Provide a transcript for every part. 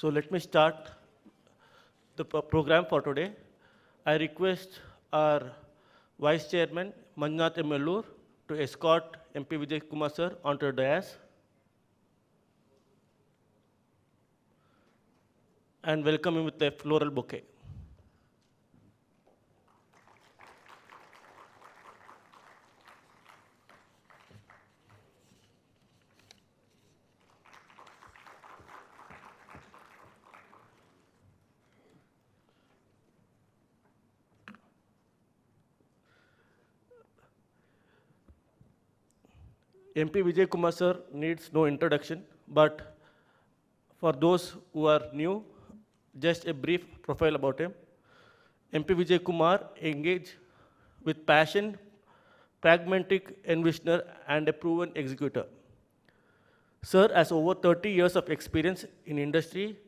So let me start the program for today. I request our Vice Chairman, Manjunath Emmellur, to escort MP Vijay Kumar sir onto the dais and welcome him with a floral bouquet. MP Vijay Kumar sir needs no introduction, but for those who are new, just a brief profile about him. MP Vijay Kumar engaged with passion, pragmatic envisioner, and a proven executor. Sir has over 30 years of experience in industry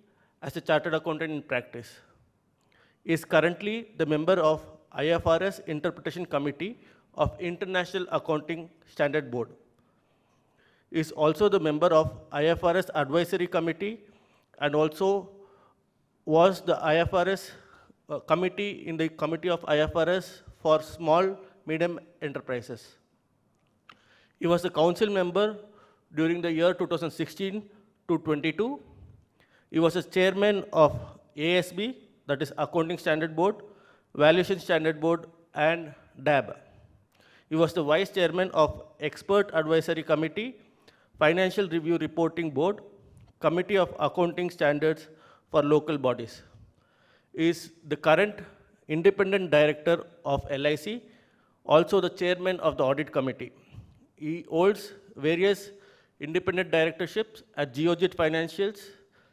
as a chartered accountant in practice. He is currently the member of IFRS Interpretation Committee of International Accounting Standard Board. He is also the member of IFRS Advisory Committee and also was the IFRS committee in the Committee of IFRS for Small Medium Enterprises. He was a council member during the year 2016 to 22. He was a chairman of ASB, that is Accounting Standard Board, Valuation Standard Board, and DAB. He was the vice chairman of Expert Advisory Committee, Financial Review Reporting Board, Committee of Accounting Standards for local bodies. He is the current independent director of LIC, also the chairman of the audit committee. He holds various independent directorships at Geojit Financials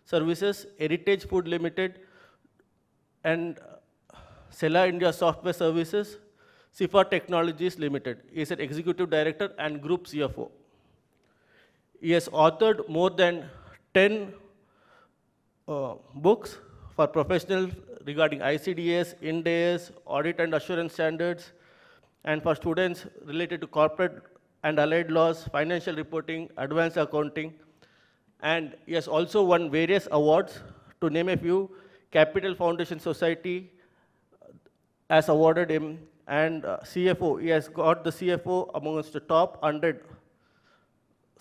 Services, Heritage Food Limited, and Sela India Software Services, Sifa Technologies Limited. He is an executive director and group CFO. He has authored more than 10 books for professionals regarding ICDS, IND-AS, audit and assurance standards, and for students related to corporate and allied laws, financial reporting, advanced accounting. And he has also won various awards. To name a few, Capital Foundation Society has awarded him, and CFO, he has got the CFO amongst the top 100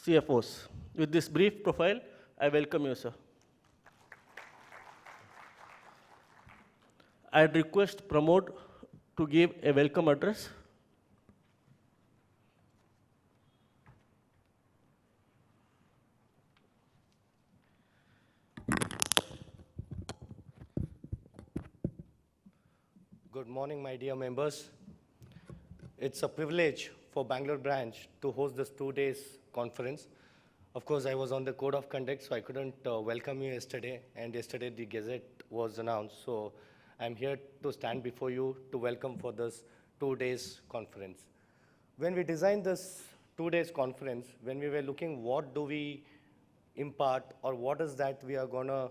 CFOs. With this brief profile, I welcome you, sir. I'd request Pramod to give a welcome address. Good morning, my dear members. It's a privilege for Bangalore branch to host this 2 days conference. Of course, I was on the code of conduct, so I couldn't welcome you yesterday, and yesterday the gazette was announced. So I'm here to stand before you to welcome for this 2 days conference. When we designed this 2 days conference, when we were looking what do we impart or what is that we are gonna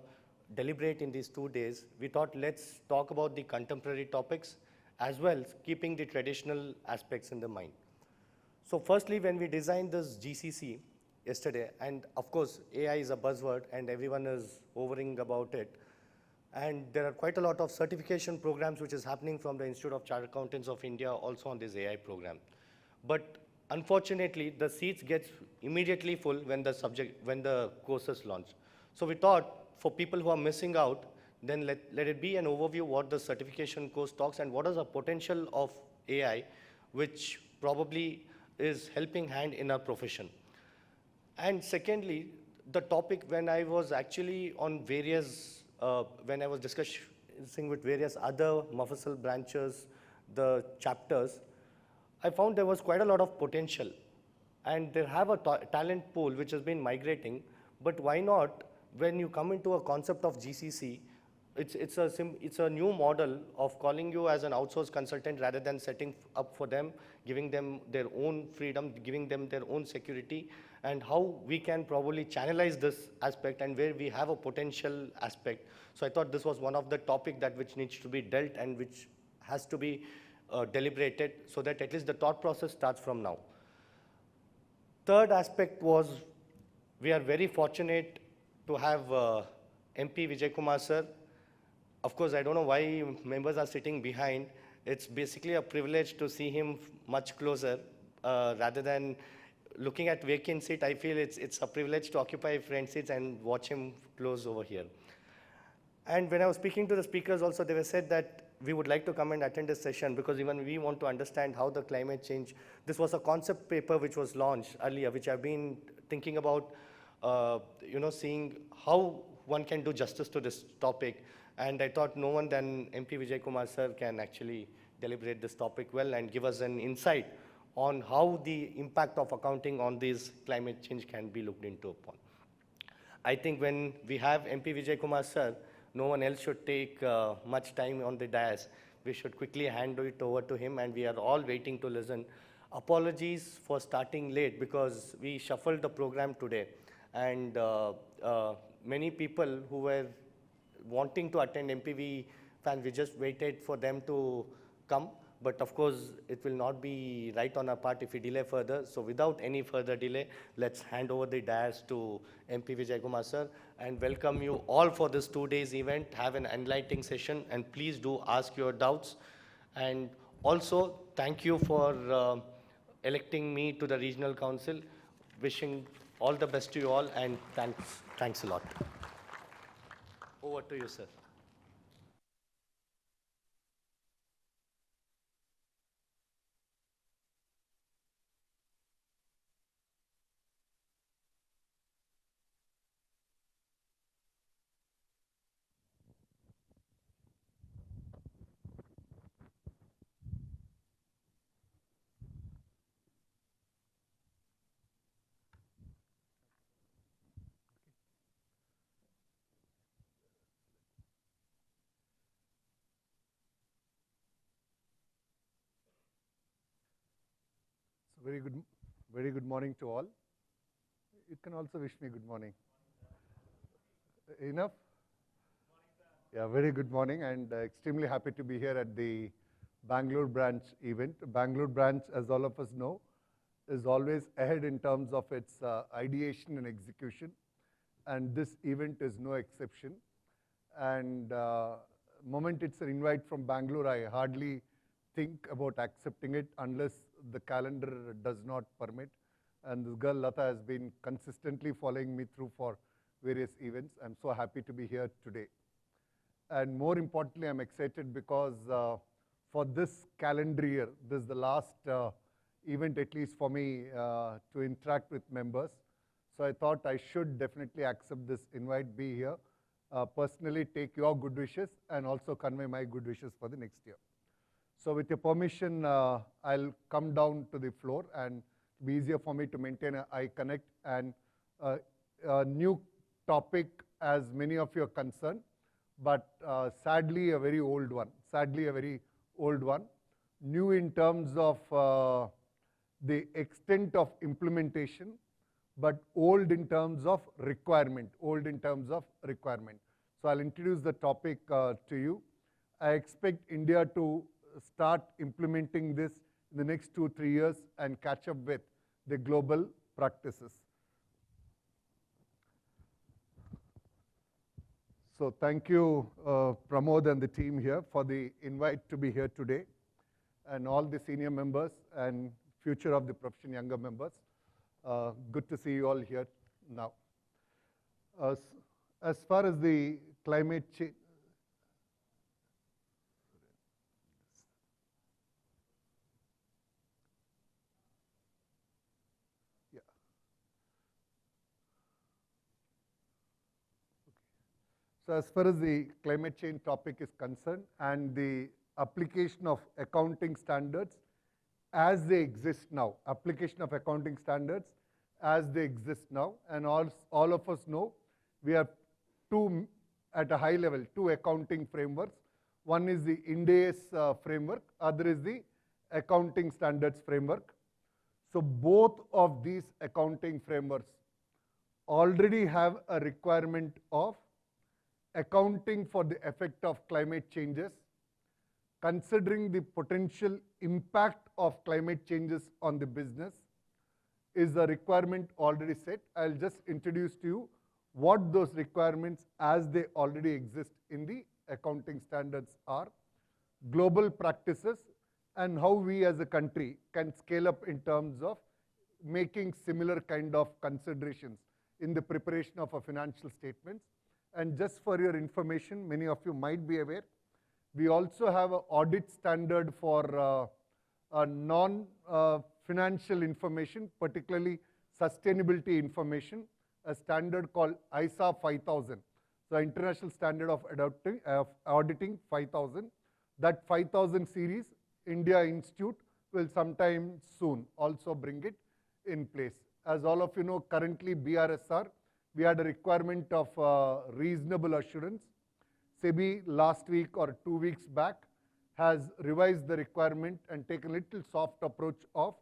deliberate in these 2 days, we thought let's talk about the contemporary topics as well, keeping the traditional aspects in the mind. So firstly, when we designed this GCC yesterday, and of course, AI is a buzzword and everyone is hovering about it. And there are quite a lot of certification programs which is happening from the Institute of Chartered Accountants of India also on this AI program. But unfortunately, the seats get immediately full when the courses launch. So we thought for people who are missing out, then let it be an overview what the certification course talks and what is the potential of AI, which probably is helping hand in our profession. And secondly, the topic when I was actually on various, when I was discussing with various other Mufasal branches, the chapters, I found there was quite a lot of potential. And they have a talent pool which has been migrating, but why not, when you come into a concept of GCC, it's a new model of calling you as an outsourced consultant rather than setting up for them, giving them their own freedom, giving them their own security, and how we can probably channelize this aspect and where we have a potential aspect. So I thought this was one of the topic that which needs to be dealt and which has to be deliberated so that at least the thought process starts from now. Third aspect was we are very fortunate to have MP Vijay Kumar sir. Of course, I don't know why members are sitting behind. It's basically a privilege to see him much closer rather than looking at vacant seat. I feel it's a privilege to occupy front seats and watch him close over here. And when I was speaking to the speakers also, they were said that we would like to come and attend this session because even we want to understand how the climate change, this was a concept paper which was launched earlier, which I've been thinking about, seeing how one can do justice to this topic. And I thought no one than MP Vijay Kumar sir can actually deliberate this topic well and give us an insight on how the impact of accounting on this climate change can be looked into upon. I think when we have MP Vijay Kumar sir, no one else should take much time on the dais. We should quickly hand it over to him, and we are all waiting to listen. Apologies for starting late because we shuffled the program today, and many people who were wanting to attend MPV fans, we just waited for them to come. But of course, it will not be right on our part if we delay further. So without any further delay, let's hand over the dais to MP Vijay Kumar sir and welcome you all for this 2 days event. Have an enlightening session and please do ask your doubts. And also, thank you for electing me to the Regional Council. Wishing all the best to you all and thanks a lot. Over to you, sir. So very good morning to all. You can also wish me good morning. Enough? Yeah, very good morning and extremely happy to be here at the Bangalore branch event. Bangalore branch, as all of us know, is always ahead in terms of its ideation and execution, and this event is no exception. And moment it's an invite from Bangalore, I hardly think about accepting it unless the calendar does not permit. And this girl Lata has been consistently following me through for various events. I'm so happy to be here today. And more importantly, I'm excited because for this calendar year, this is the last event, at least for me, to interact with members. So I thought I should definitely accept this invite, be here, personally take your good wishes and also convey my good wishes for the next year. So with your permission, I'll come down to the floor and it'll be easier for me to maintain an eye connect. And a new topic, as many of you are concerned, but sadly a very old one. Sadly a very old one. New in terms of the extent of implementation, but old in terms of requirement. Old in terms of requirement. So I'll introduce the topic to you. I expect India to start implementing this in the next 2-3 years and catch up with the global practices. So thank you, Pramod and the team here for the invite to be here today, and all the senior members and future of the profession younger members. Good to see you all here now. As far as the climate change, so as far as the climate change topic is concerned and the application of accounting standards as they exist now, application of accounting standards as they exist now, and all of us know we have two, at a high level, two accounting frameworks. One is the Ind AS framework, other is the accounting standards framework. So both of these accounting frameworks already have a requirement of accounting for the effect of climate changes, considering the potential impact of climate changes on the business is a requirement already set. I'll just introduce to you what those requirements as they already exist in the accounting standards are, global practices, and how we as a country can scale up in terms of making similar kind of considerations in the preparation of a financial statements. And just for your information, many of you might be aware, we also have an audit standard for non-financial information, particularly sustainability information, a standard called ISA 5000. So International Standard of Auditing 5000. That 5000 series, India Institute will sometime soon also bring it in place. As all of you know, currently BRSR, we had a requirement of reasonable assurance. SEBI last week or 2 weeks back has revised the requirement and taken a little soft approach of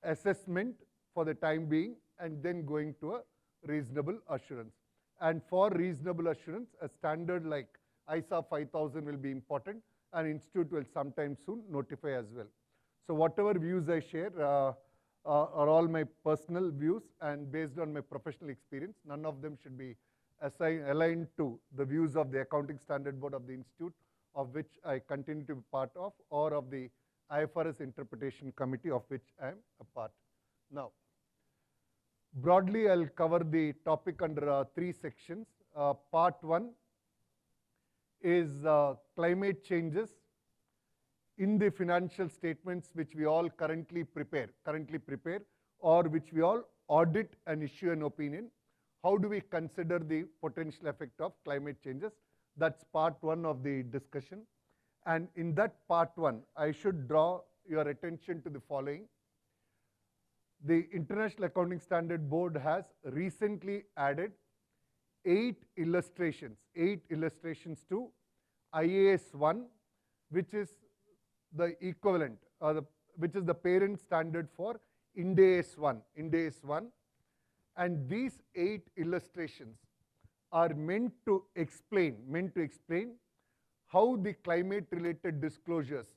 assessment for the time being and then going to a reasonable assurance. And for reasonable assurance, a standard like ISA 5000 will be important, and Institute will sometime soon notify as well. So whatever views I share are all my personal views and based on my professional experience. None of them should be aligned to the views of the Accounting Standard Board of the Institute, of which I continue to be part of, or of the IFRS Interpretation Committee, of which I am a part. Now, broadly, I'll cover the topic under 3 sections. Part 1 is climate changes in the financial statements which we all currently prepare, or which we all audit and issue an opinion. How do we consider the potential effect of climate changes? That's part 1 of the discussion. And in that part 1, I should draw your attention to the following. The International Accounting Standard Board has recently added 8 illustrations to IAS 1, which is the equivalent, which is the parent standard for Ind AS 1. And these 8 illustrations are meant to explain how the climate-related disclosures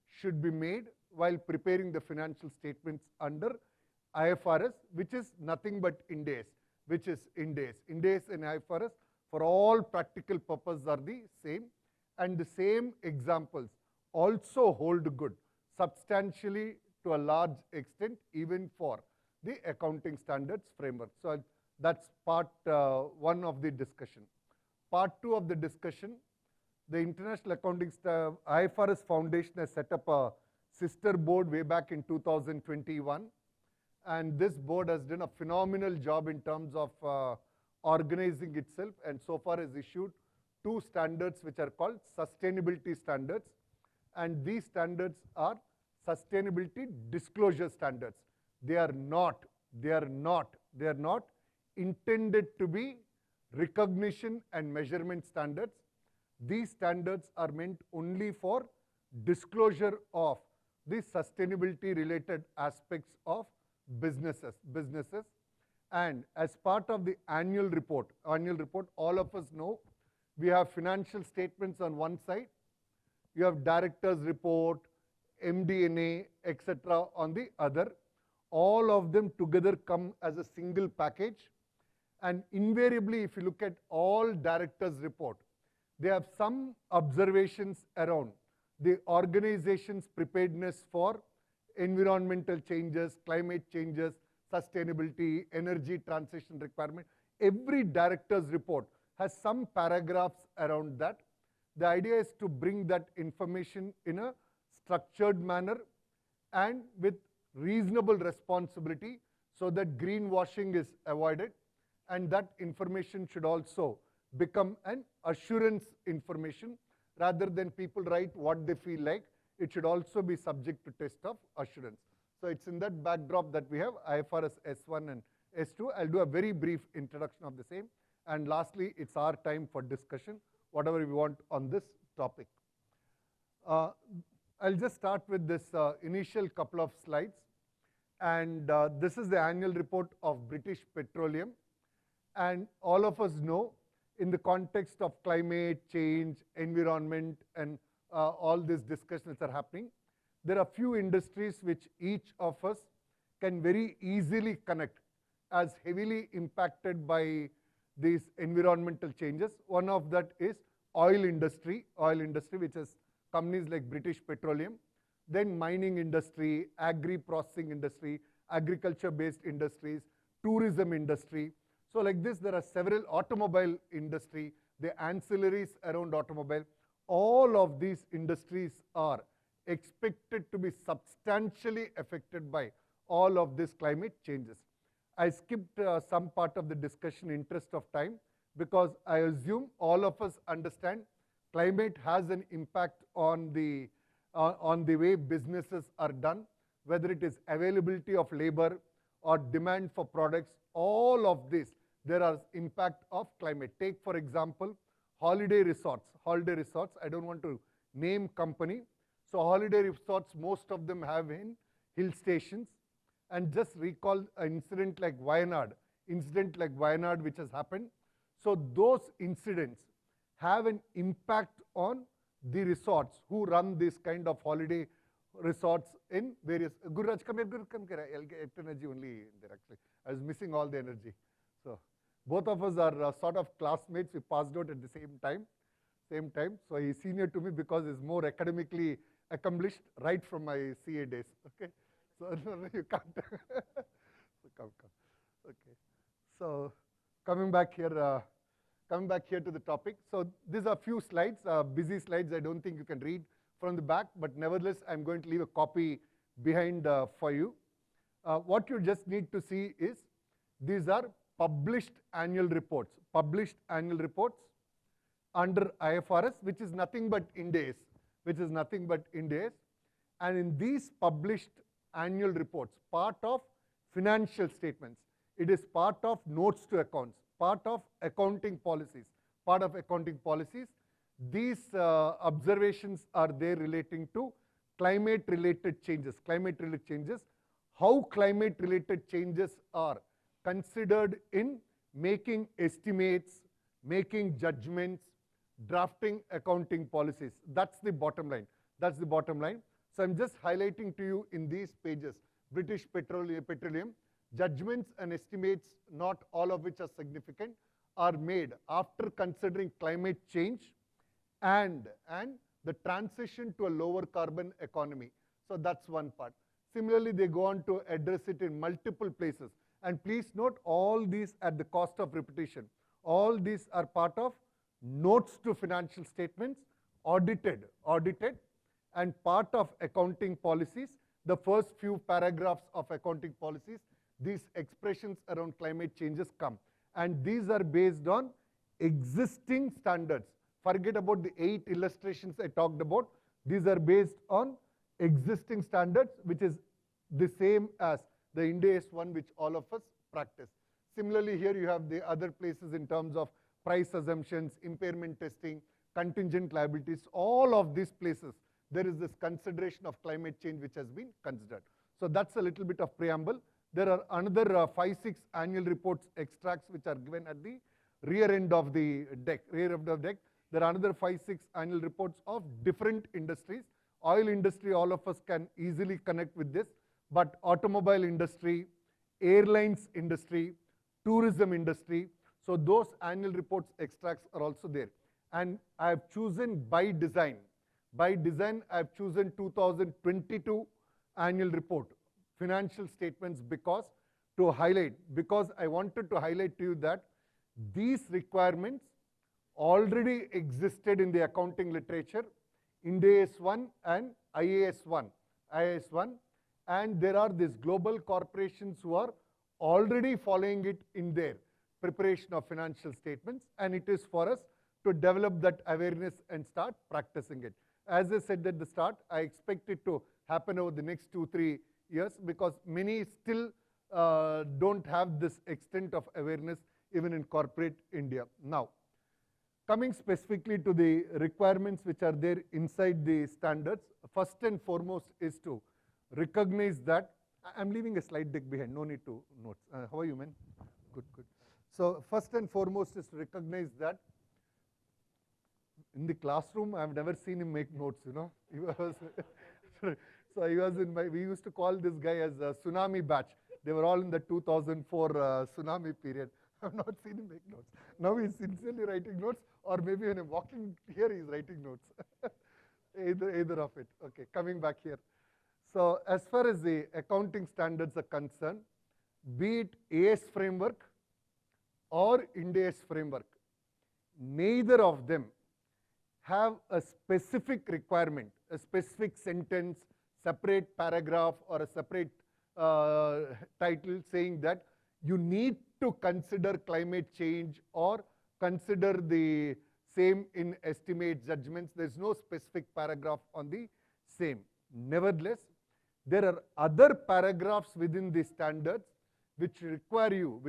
should be made while preparing the financial statements under IFRS, which is nothing but Ind AS, Ind AS and IFRS for all practical purposes are the same, and the same examples also hold good substantially to a large extent even for the accounting standards framework. So that's part 1 of the discussion. Part 2 of the discussion, the International Accounting IFRS Foundation has set up a sister board way back in 2021. And this board has done a phenomenal job in terms of organizing itself, and so far has issued 2 standards which are called sustainability standards. And these standards are sustainability disclosure standards. They are not intended to be recognition and measurement standards. These standards are meant only for disclosure of the sustainability related aspects of businesses. And as part of the annual report, all of us know we have financial statements on one side, you have director's report, MD&A, etc. on the other. All of them together come as a single package. And invariably, if you look at all directors' report, they have some observations around the organization's preparedness for environmental changes, climate changes, sustainability, energy transition requirement. Every director's report has some paragraphs around that. The idea is to bring that information in a structured manner and with reasonable responsibility so that greenwashing is avoided, and that information should also become an assurance information rather than people write what they feel like. It should also be subject to test of assurance. So it's in that backdrop that we have IFRS S1 and S2. I'll do a very brief introduction of the same. And lastly, it's our time for discussion, whatever we want on this topic. I'll just start with this initial couple of slides. And this is the annual report of British Petroleum. And all of us know, in the context of climate change, environment, and all these discussions that are happening, there are few industries which each of us can very easily connect as heavily impacted by these environmental changes. One of that is oil industry, which is companies like British Petroleum, then mining industry, agri-processing industry, agriculture-based industries, tourism industry. So like this, there are several automobile industry, the ancillaries around automobile. All of these industries are expected to be substantially affected by all of these climate changes. I skipped some part of the discussion in interest of time because I assume all of us understand climate has an impact on the way businesses are done, whether it is availability of labor or demand for products. All of this, there are impact of climate. Take for example, holiday resorts. I don't want to name company. So holiday resorts, most of them have in hill stations. And just recall an incident like Wayanad which has happened. So those incidents have an impact on the resorts who run this kind of holiday resorts in various. Gururaj, come here. I'll get energy only there actually. I was missing all the energy. So both of us are sort of classmates. We passed out at the same time. So he's senior to me because he's more academically accomplished right from my CA days. Okay. So no, you can't. So come. Okay. So coming back here to the topic. So these are few slides, busy slides. I don't think you can read from the back, but nevertheless, I'm going to leave a copy behind for you. What you just need to see is these are published annual reports under IFRS, which is nothing but Ind AS. And in these published annual reports, part of financial statements, it is part of notes to accounts, part of accounting policies. These observations are there relating to climate-related changes. How climate-related changes are considered in making estimates, making judgments, drafting accounting policies. That's the bottom line. So I'm just highlighting to you in these pages, British Petroleum, judgments and estimates, not all of which are significant, are made after considering climate change and the transition to a lower carbon economy. So that's one part. Similarly, they go on to address it in multiple places. And please note, all these at the cost of repetition. All these are part of notes to financial statements, audited, and part of accounting policies. The first few paragraphs of accounting policies, these expressions around climate changes come. And these are based on existing standards. Forget about the 8 illustrations I talked about. These are based on existing standards, which is the same as the Ind AS one, which all of us practice. Similarly, here you have the other places in terms of price assumptions, impairment testing, contingent liabilities. All of these places, there is this consideration of climate change which has been considered. So that's a little bit of preamble. There are another 5-6 annual reports extracts which are given at the rear end of the deck. There are another 5-6 annual reports of different industries. Oil industry, all of us can easily connect with this, but automobile industry, airlines industry, tourism industry. So those annual reports extracts are also there. And I have chosen by design. I have chosen 2022 annual report, financial statements, because I wanted to highlight to you that these requirements already existed in the accounting literature, Ind AS 1 and IAS 1, and there are these global corporations who are already following it in their preparation of financial statements, and it is for us to develop that awareness and start practicing it. As I said at the start, I expect it to happen over the next 2-3 years because many still don't have this extent of awareness even in corporate India. Now, coming specifically to the requirements which are there inside the standards, first and foremost is to recognize that, I'm leaving a slide deck behind, no need to notes. How are you, man? Good. So first and foremost is to recognize that in the classroom, I've never seen him make notes, you know. He was so he was we used to call this guy as a tsunami batch. They were all in the 2004 tsunami period. I've not seen him make notes. Now he's sincerely writing notes, or maybe when I'm walking here, he's writing notes. either of it. Okay, coming back here. So as far as the accounting standards are concerned, be it AS framework or Ind AS framework, neither of them have a specific requirement, a specific sentence, separate paragraph, or a separate title saying that you need to consider climate change or consider the same in estimate judgments. There's no specific paragraph on the same. Nevertheless, there are other paragraphs within the standards which require you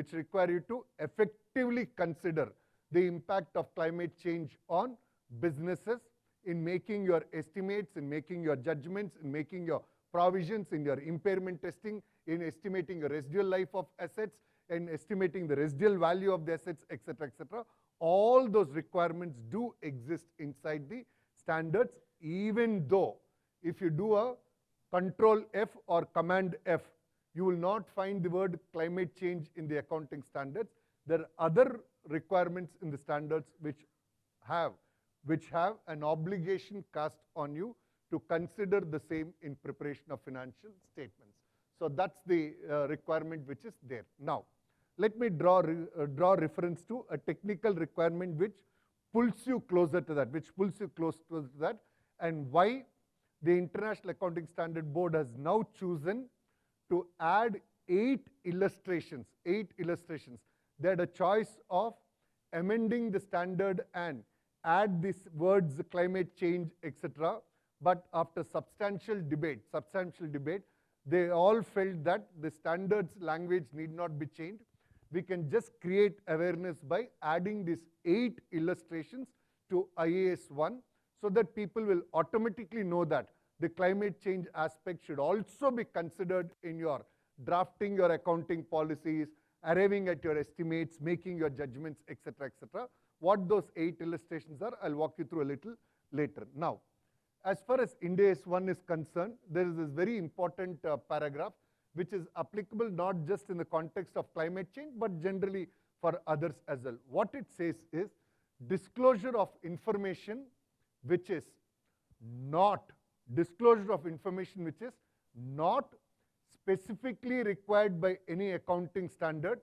to effectively consider the impact of climate change on businesses in making your estimates, in making your judgments, in making your provisions, in your impairment testing, in estimating the residual life of assets, in estimating the residual value of the assets, etc., etc. All those requirements do exist inside the standards, even though if you do a Control F or Command F, you will not find the word climate change in the accounting standards. There are other requirements in the standards which have an obligation cast on you to consider the same in preparation of financial statements. So that's the requirement which is there. Now, let me draw reference to a technical requirement which pulls you closer to that, and why the International Accounting Standard Board has now chosen to add 8 illustrations. They had a choice of amending the standard and add these words climate change, etc. But after substantial debate, they all felt that the standards language need not be changed. We can just create awareness by adding these 8 illustrations to IAS 1 so that people will automatically know that the climate change aspect should also be considered in your drafting your accounting policies, arriving at your estimates, making your judgments, etc., etc. What those 8 illustrations are, I'll walk you through a little later. Now, as far as Ind AS 1 is concerned, there is this very important paragraph which is applicable not just in the context of climate change, but generally for others as well. What it says is disclosure of information which is not specifically required by any accounting standard,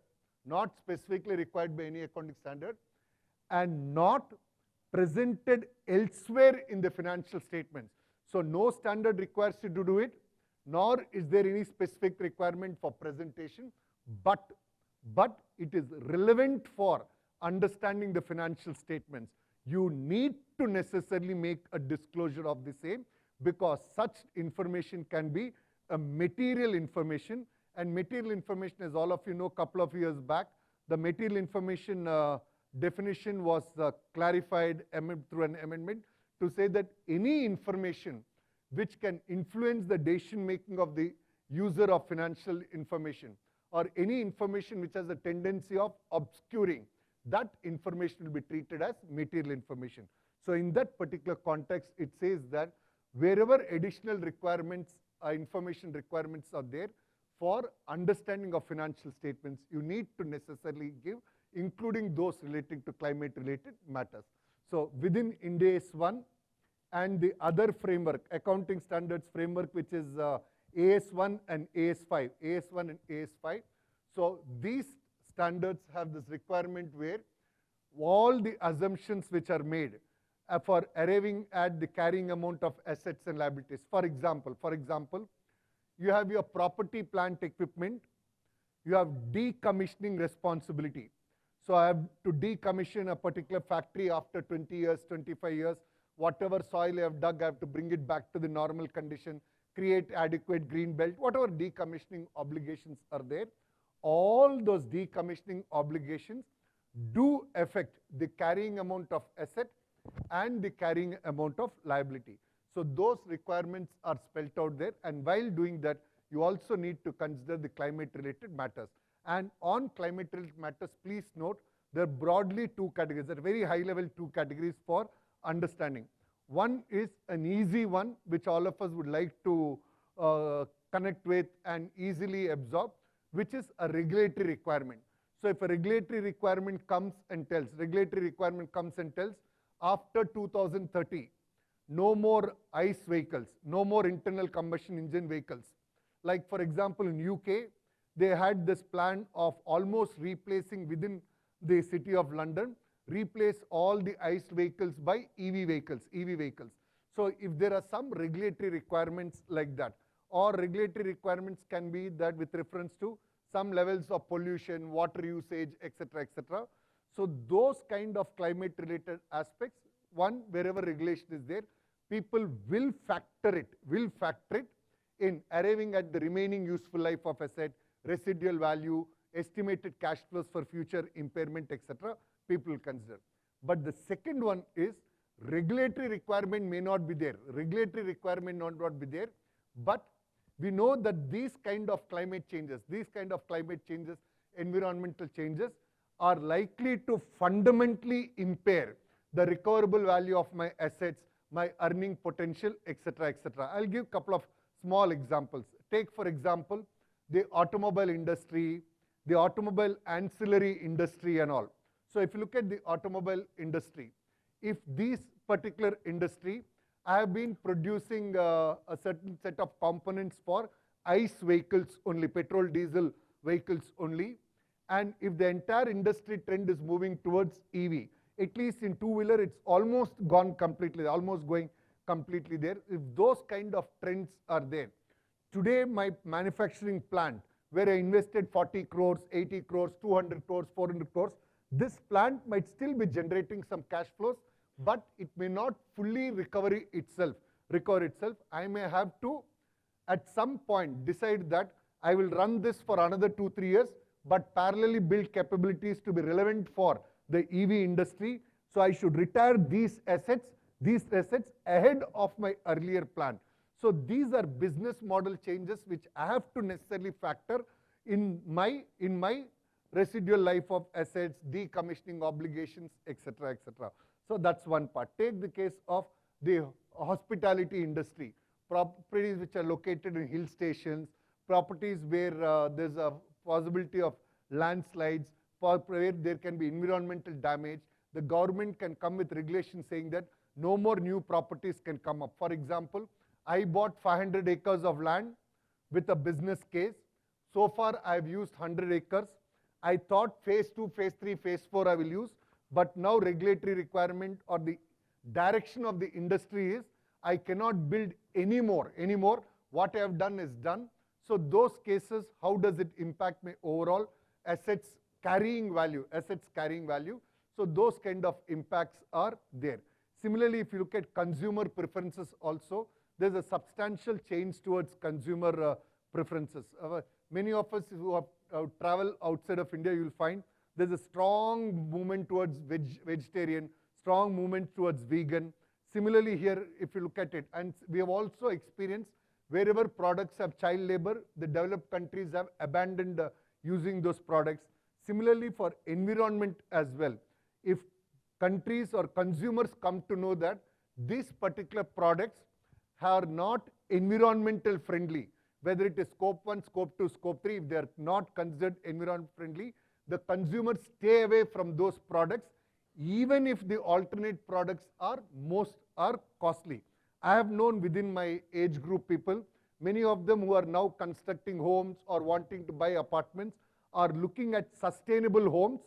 and not presented elsewhere in the financial statements. So no standard requires you to do it, nor is there any specific requirement for presentation, but it is relevant for understanding the financial statements. You need to necessarily make a disclosure of the same, because such information can be a material information, and material information, as all of you know, a couple of years back, the material information definition was clarified through an amendment to say that any information which can influence the decision making of the user of financial information, or any information which has a tendency of obscuring, that information will be treated as material information. So in that particular context, it says that wherever additional requirements, information requirements are there for understanding of financial statements, you need to necessarily give, including those relating to climate related matters. So within Ind AS 1 and the other framework, accounting standards framework, which is AS 1 and AS 5, so these standards have this requirement where all the assumptions which are made for arriving at the carrying amount of assets and liabilities. For example, you have your property, plant, equipment, you have decommissioning responsibility. So I have to decommission a particular factory after 20 years, 25 years, whatever soil I have dug, I have to bring it back to the normal condition, create adequate green belt, whatever decommissioning obligations are there. All those decommissioning obligations do affect the carrying amount of asset and the carrying amount of liability. So those requirements are spelled out there, and while doing that, you also need to consider the climate related matters. And on climate related matters, please note, there are broadly 2 categories, there are very high level 2 categories for understanding. One is an easy one, which all of us would like to connect with and easily absorb, which is a regulatory requirement. So if a regulatory requirement comes and tells, after 2030, no more ICE vehicles, no more internal combustion engine vehicles. Like for example, in UK, they had this plan of almost replacing within the city of London, replace all the ICE vehicles by EV vehicles. So if there are some regulatory requirements like that, or regulatory requirements can be that with reference to some levels of pollution, water usage, etc., etc. So those kind of climate related aspects, one, wherever regulation is there, people will factor it in arriving at the remaining useful life of asset, residual value, estimated cash flows for future impairment, etc. People will consider. But the second one is regulatory requirement may not be there. But we know that these kind of climate changes, environmental changes, are likely to fundamentally impair the recoverable value of my assets, my earning potential, etc., etc. I'll give a couple of small examples. Take, for example, the automobile industry, the automobile ancillary industry and all. So if you look at the automobile industry, if these particular industry, I have been producing a certain set of components for ICE vehicles only, petrol, diesel vehicles only, and if the entire industry trend is moving towards EV, at least in two-wheeler, it's almost going completely there. If those kind of trends are there, today my manufacturing plant, where I invested 40 crores, 80 crores, 200 crores, 400 crores, this plant might still be generating some cash flows, but it may not fully recover itself. I may have to, at some point, decide that I will run this for another 2-3 years, but parallelly build capabilities to be relevant for the EV industry. So I should retire these assets ahead of my earlier plan. So these are business model changes which I have to necessarily factor in my residual life of assets, decommissioning obligations, etc., etc. So that's one part. Take the case of the hospitality industry, properties which are located in hill stations, properties where there's a possibility of landslides, where there can be environmental damage. The government can come with regulations saying that no more new properties can come up. For example, I bought 500 acres of land with a business case. So far, I've used 100 acres. I thought phase 2, phase 3, phase 4 I will use, but now regulatory requirement or the direction of the industry is I cannot build anymore. What I have done is done. So those cases, how does it impact my overall assets carrying value? So those kind of impacts are there. Similarly, if you look at consumer preferences also, there's a substantial change towards consumer preferences. Many of us who have traveled outside of India, you'll find there's a strong movement towards vegetarian, strong movement towards vegan. Similarly here, if you look at it, and we have also experienced wherever products have child labor, the developed countries have abandoned using those products. Similarly for environment as well. If countries or consumers come to know that these particular products are not environmental friendly, whether it is scope 1, scope 2, scope 3, if they are not considered environment friendly, the consumers stay away from those products, even if the alternate products are costly. I have known within my age group people, many of them who are now constructing homes or wanting to buy apartments are looking at sustainable homes,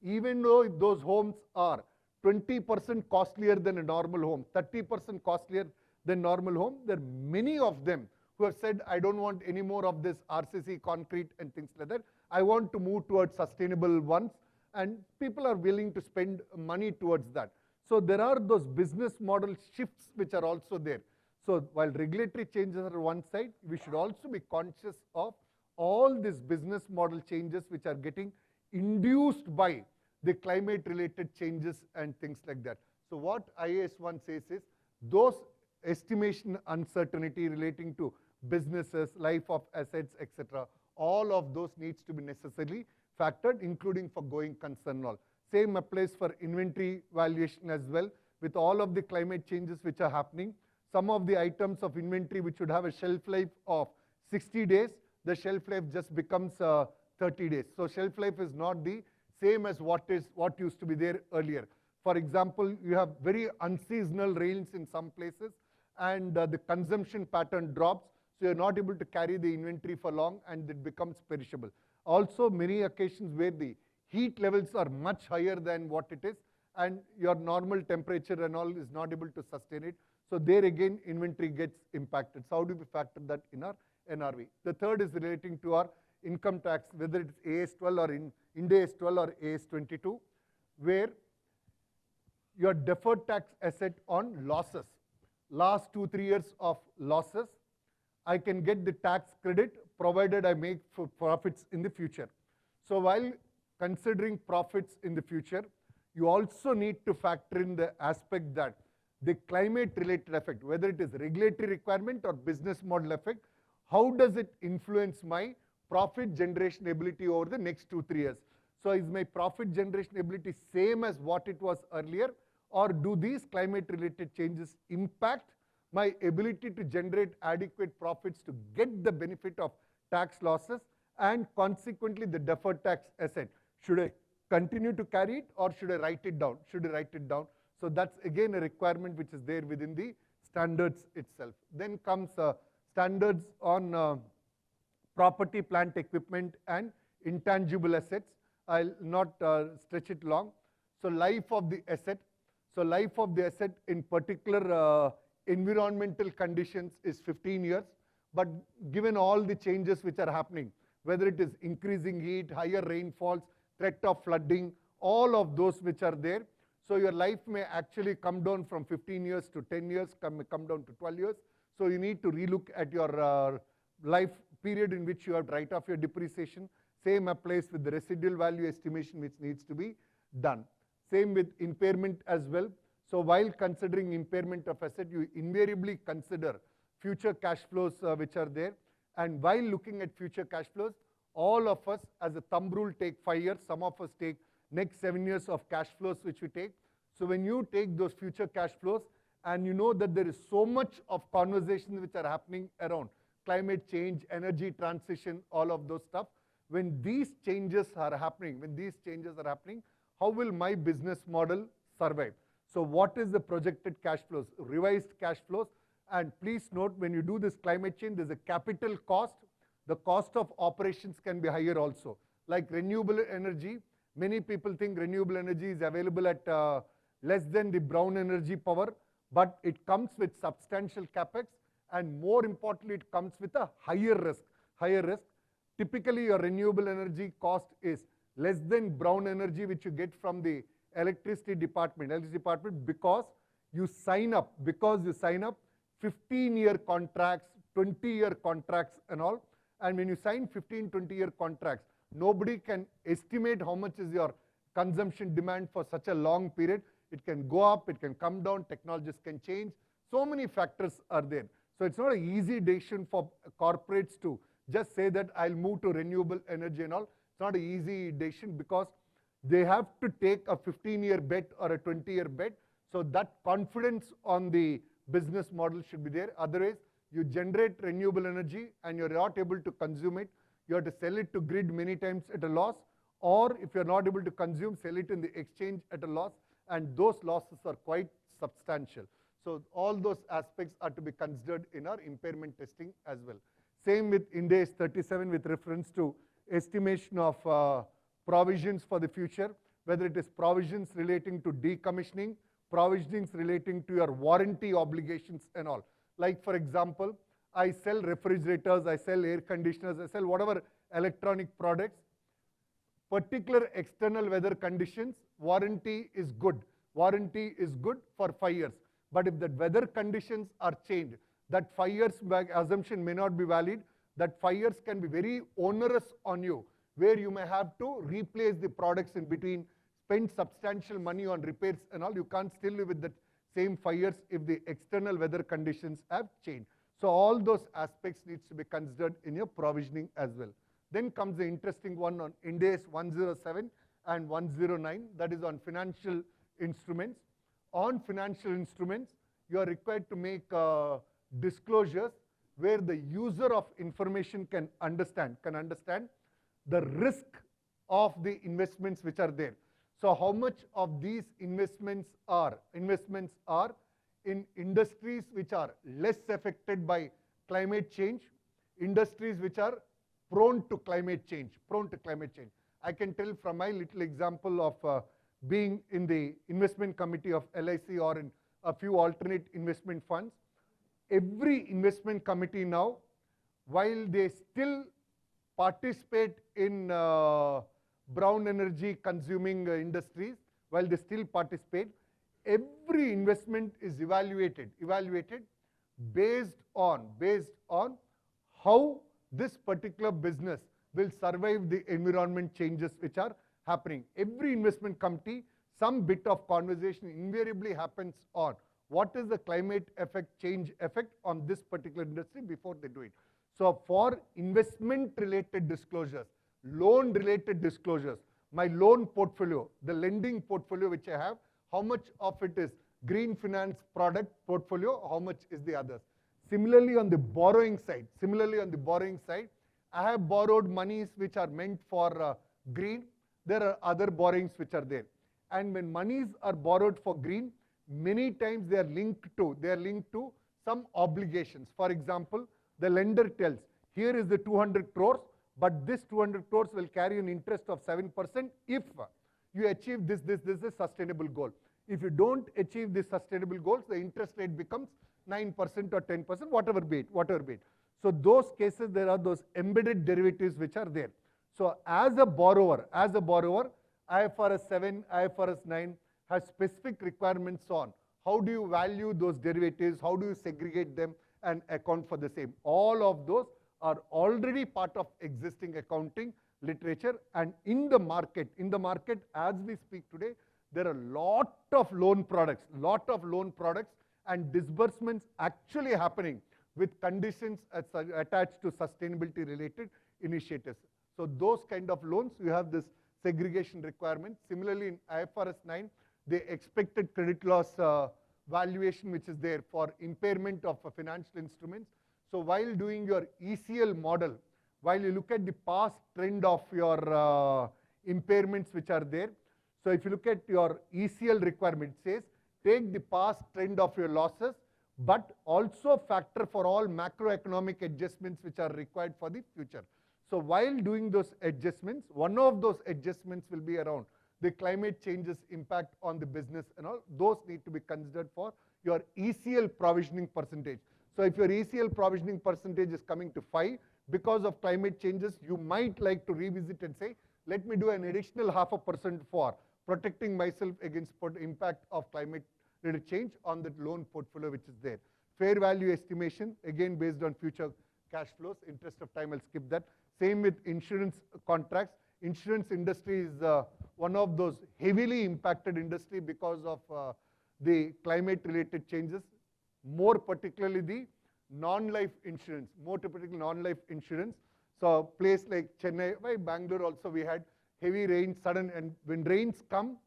even though if those homes are 20% costlier than a normal home, 30% costlier than normal home. There are many of them who have said, I don't want any more of this RCC concrete and things like that. I want to move towards sustainable ones, and people are willing to spend money towards that. So there are those business model shifts which are also there. So while regulatory changes are one side, we should also be conscious of all these business model changes which are getting induced by the climate related changes and things like that. So what IAS 1 says is, those estimation uncertainty relating to businesses, life of assets, etc., all of those needs to be necessarily factored, including for going concern and all. Same applies for inventory valuation as well. With all of the climate changes which are happening, some of the items of inventory which should have a shelf life of 60 days, the shelf life just becomes 30 days. So shelf life is not the same as what used to be there earlier. For example, you have very unseasonal rains in some places, and the consumption pattern drops, so you're not able to carry the inventory for long, and it becomes perishable. Also, many occasions where the heat levels are much higher than what it is, and your normal temperature and all is not able to sustain it. So there again, inventory gets impacted. So how do we factor that in our NRV? The third is relating to our income tax, whether it's AS12 or Ind AS 12 or AS 22, where your deferred tax asset on losses, last 2-3 years of losses, I can get the tax credit provided I make for profits in the future. So while considering profits in the future, you also need to factor in the aspect that the climate-related effect, whether it is regulatory requirement or business model effect, how does it influence my profit generation ability over the next 2-3 years? So is my profit generation ability same as what it was earlier, or do these climate-related changes impact my ability to generate adequate profits to get the benefit of tax losses, and consequently the deferred tax asset? Should I continue to carry it, or should I write it down? Should I write it down? So that's again a requirement which is there within the standards itself. Then comes standards on property, plant, equipment, and intangible assets. I'll not stretch it long. So life of the asset. So life of the asset in particular environmental conditions is 15 years. But given all the changes which are happening, whether it is increasing heat, higher rainfalls, threat of flooding, all of those which are there, so your life may actually come down from 15 years to 10 years, come down to 12 years. So you need to relook at your life period in which you have to write off your depreciation. Same applies with the residual value estimation which needs to be done. Same with impairment as well. So while considering impairment of asset, you invariably consider future cash flows which are there. And while looking at future cash flows, all of us as a thumb rule take 5 years. Some of us take next 7 years of cash flows which we take. So when you take those future cash flows, and you know that there is so much of conversations which are happening around climate change, energy transition, all of those stuff, when these changes are happening, how will my business model survive? So what is the projected cash flows, revised cash flows? And please note, when you do this climate change, there's a capital cost. The cost of operations can be higher also. Like renewable energy, many people think renewable energy is available at less than the brown energy power, but it comes with substantial capex, and more importantly, it comes with a higher risk. Typically, your renewable energy cost is less than brown energy which you get from the electricity department, because you sign up 15-year contracts, 20-year contracts and all. And when you sign 15, 20-year contracts, nobody can estimate how much is your consumption demand for such a long period. It can go up, it can come down, technologies can change. So many factors are there. So it's not an easy decision for corporates to just say that I'll move to renewable energy and all. It's not an easy decision because they have to take a 15-year bet or a 20-year bet. So that confidence on the business model should be there. Otherwise, you generate renewable energy and you're not able to consume it. You have to sell it to grid many times at a loss. Or if you're not able to consume, sell it in the exchange at a loss. And those losses are quite substantial. So all those aspects are to be considered in our impairment testing as well. Same with Ind AS 37 with reference to estimation of provisions for the future, whether it is provisions relating to decommissioning, provisions relating to your warranty obligations and all. Like for example, I sell refrigerators, I sell air conditioners, I sell whatever electronic products. Particular external weather conditions, warranty is good. Warranty is good for 5 years. But if the weather conditions are changed, that 5 years back assumption may not be valid. That 5 years can be very onerous on you, where you may have to replace the products in between, spend substantial money on repairs and all. You can't still live with that same 5 years if the external weather conditions have changed. So all those aspects needs to be considered in your provisioning as well. Then comes the interesting one on Ind AS 107 and 109, that is on financial instruments. On financial instruments, you are required to make disclosures where the user of information can understand the risk of the investments which are there. So how much of these investments are in industries which are less affected by climate change, industries which are prone to climate change. I can tell from my little example of being in the investment committee of LIC or in a few alternate investment funds. Every investment committee now, while they still participate in brown energy consuming industries, while they still participate, every investment is evaluated based on how this particular business will survive the environment changes which are happening. Every investment committee, some bit of conversation invariably happens on what is the climate effect, change effect on this particular industry before they do it. So for investment related disclosures, loan related disclosures, my loan portfolio, the lending portfolio which I have, how much of it is green finance product portfolio, how much is the others. Similarly on the borrowing side, I have borrowed monies which are meant for green. There are other borrowings which are there. And when monies are borrowed for green, many times they are linked to some obligations. For example, the lender tells, here is the 200 crores, but this 200 crores will carry an interest of 7% if you achieve this is a sustainable goal. If you don't achieve these sustainable goals, the interest rate becomes 9% or 10%, whatever be it. So those cases, there are those embedded derivatives which are there. So as a borrower, IFRS 7, IFRS 9 has specific requirements on how do you value those derivatives, how do you segregate them and account for the same. All of those are already part of existing accounting literature, and in the market as we speak today, there are a lot of loan products and disbursements actually happening with conditions attached to sustainability related initiatives. So those kind of loans, you have this segregation requirement. Similarly in IFRS 9, the expected credit loss valuation which is there for impairment of financial instruments. So while doing your ECL model, while you look at the past trend of your impairments which are there, so if you look at your ECL requirement, it says take the past trend of your losses, but also factor for all macroeconomic adjustments which are required for the future. So while doing those adjustments, one of those adjustments will be around the climate changes impact on the business and all. Those need to be considered for your ECL provisioning percentage. So if your ECL provisioning percentage is coming to 5 because of climate changes, you might like to revisit and say, let me do an additional 0.5% for protecting myself against impact of climate related change on that loan portfolio which is there. Fair value estimation, again based on future cash flows. Interest of time, I'll skip that. Same with insurance contracts. Insurance industry is one of those heavily impacted industry because of the climate related changes, more particularly the non-life insurance, So place like Chennai, by Bangalore also we had heavy rain, sudden, and when rains come,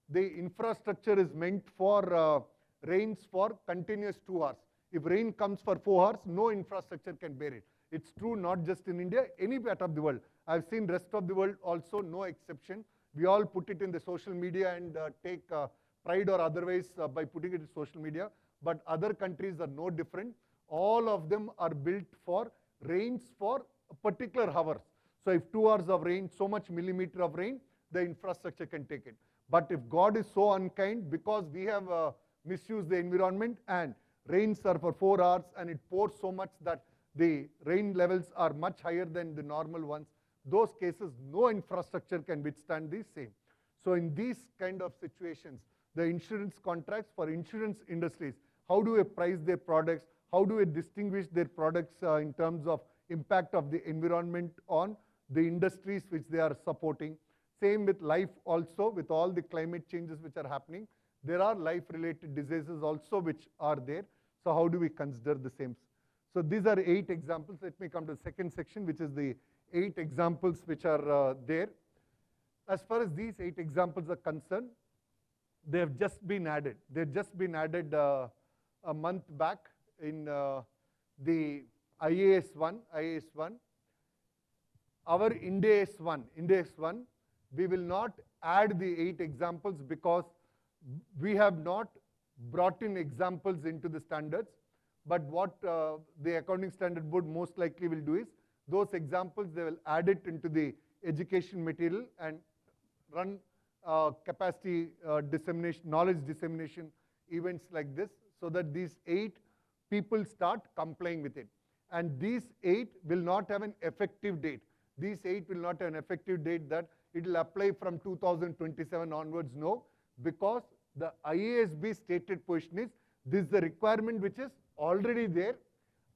the infrastructure is meant for rains for continuous 2 hours. If rain comes for 4 hours, no infrastructure can bear it. It's true not just in India, any part of the world. I've seen rest of the world also, no exception. We all put it in the social media and take pride or otherwise by putting it in social media. But other countries are no different. All of them are built for rains for particular hours. So if 2 hours of rain, so much millimeter of rain, the infrastructure can take it. But if God is so unkind, because we have misused the environment and rains are for 4 hours and it pours so much that the rain levels are much higher than the normal ones, those cases, no infrastructure can withstand the same. So in these kind of situations, the insurance contracts for insurance industries, how do we price their products? How do we distinguish their products in terms of impact of the environment on the industries which they are supporting? Same with life also, with all the climate changes which are happening. There are life-related diseases also which are there. So how do we consider the same? So these are 8 examples. Let me come to the second section, which is the 8 examples which are there. As far as these 8 examples are concerned, they have just been added. They've just been added a month back in the IAS 1. our Ind AS 1, we will not add the 8 examples because we have not brought in examples into the standards. But what the Accounting Standard Board most likely will do is, those examples, they will add it into the education material and run capacity dissemination, knowledge dissemination events like this, so that these 8 people start complying with it. And these 8 will not have an effective date. These 8 will not have an effective date that it will apply from 2027 onwards, no, because the IASB stated position is, this is the requirement which is already there.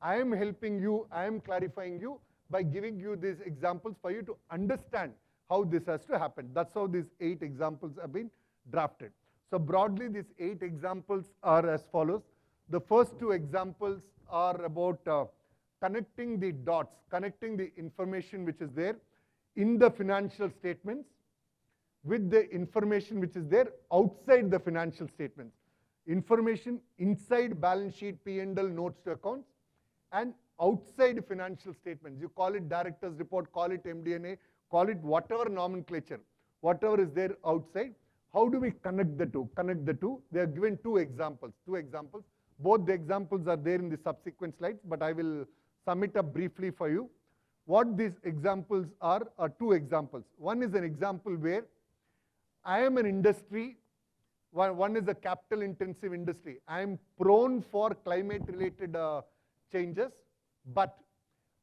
I am helping you, I am clarifying you by giving you these examples for you to understand how this has to happen. That's how these 8 examples have been drafted. So broadly, these 8 examples are as follows. The first 2 examples are about connecting the dots, connecting the information which is there in the financial statements with the information which is there outside the financial statements. Information inside balance sheet, P&L, notes to accounts, and outside financial statements. You call it director's report, call it MD&A, call it whatever nomenclature, whatever is there outside. How do we connect the two? Connect the two. They are given 2 examples. Both the examples are there in the subsequent slides, but I will sum it up briefly for you. What these examples are 2 examples. One is an example where I am an industry, one is a capital intensive industry. I am prone for climate related changes, but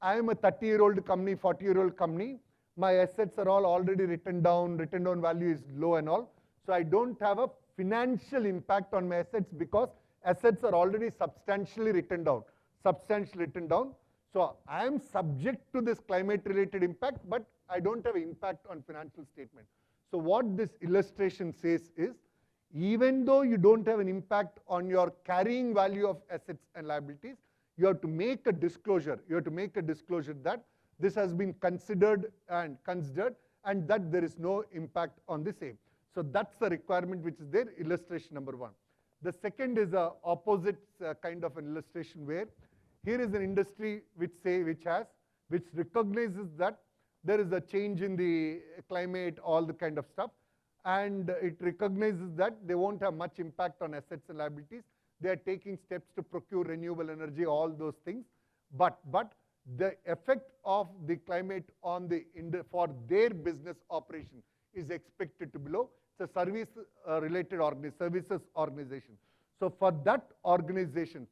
I am a 30-year-old company, 40-year-old company. My assets are all already written down value is low and all. So I don't have a financial impact on my assets because assets are already substantially written down. So I am subject to this climate related impact, but I don't have impact on financial statement. So what this illustration says is, even though you don't have an impact on your carrying value of assets and liabilities, you have to make a disclosure. You have to make a disclosure that this has been considered and that there is no impact on the same. So that's the requirement which is there, illustration number 1. The second is a opposite kind of an illustration where here is an industry which recognizes that there is a change in the climate, all the kind of stuff, and it recognizes that they won't have much impact on assets and liabilities. They are taking steps to procure renewable energy, all those things, but the effect of the climate on for their business operation is expected to be low. It's a service related services organization. So for that organization,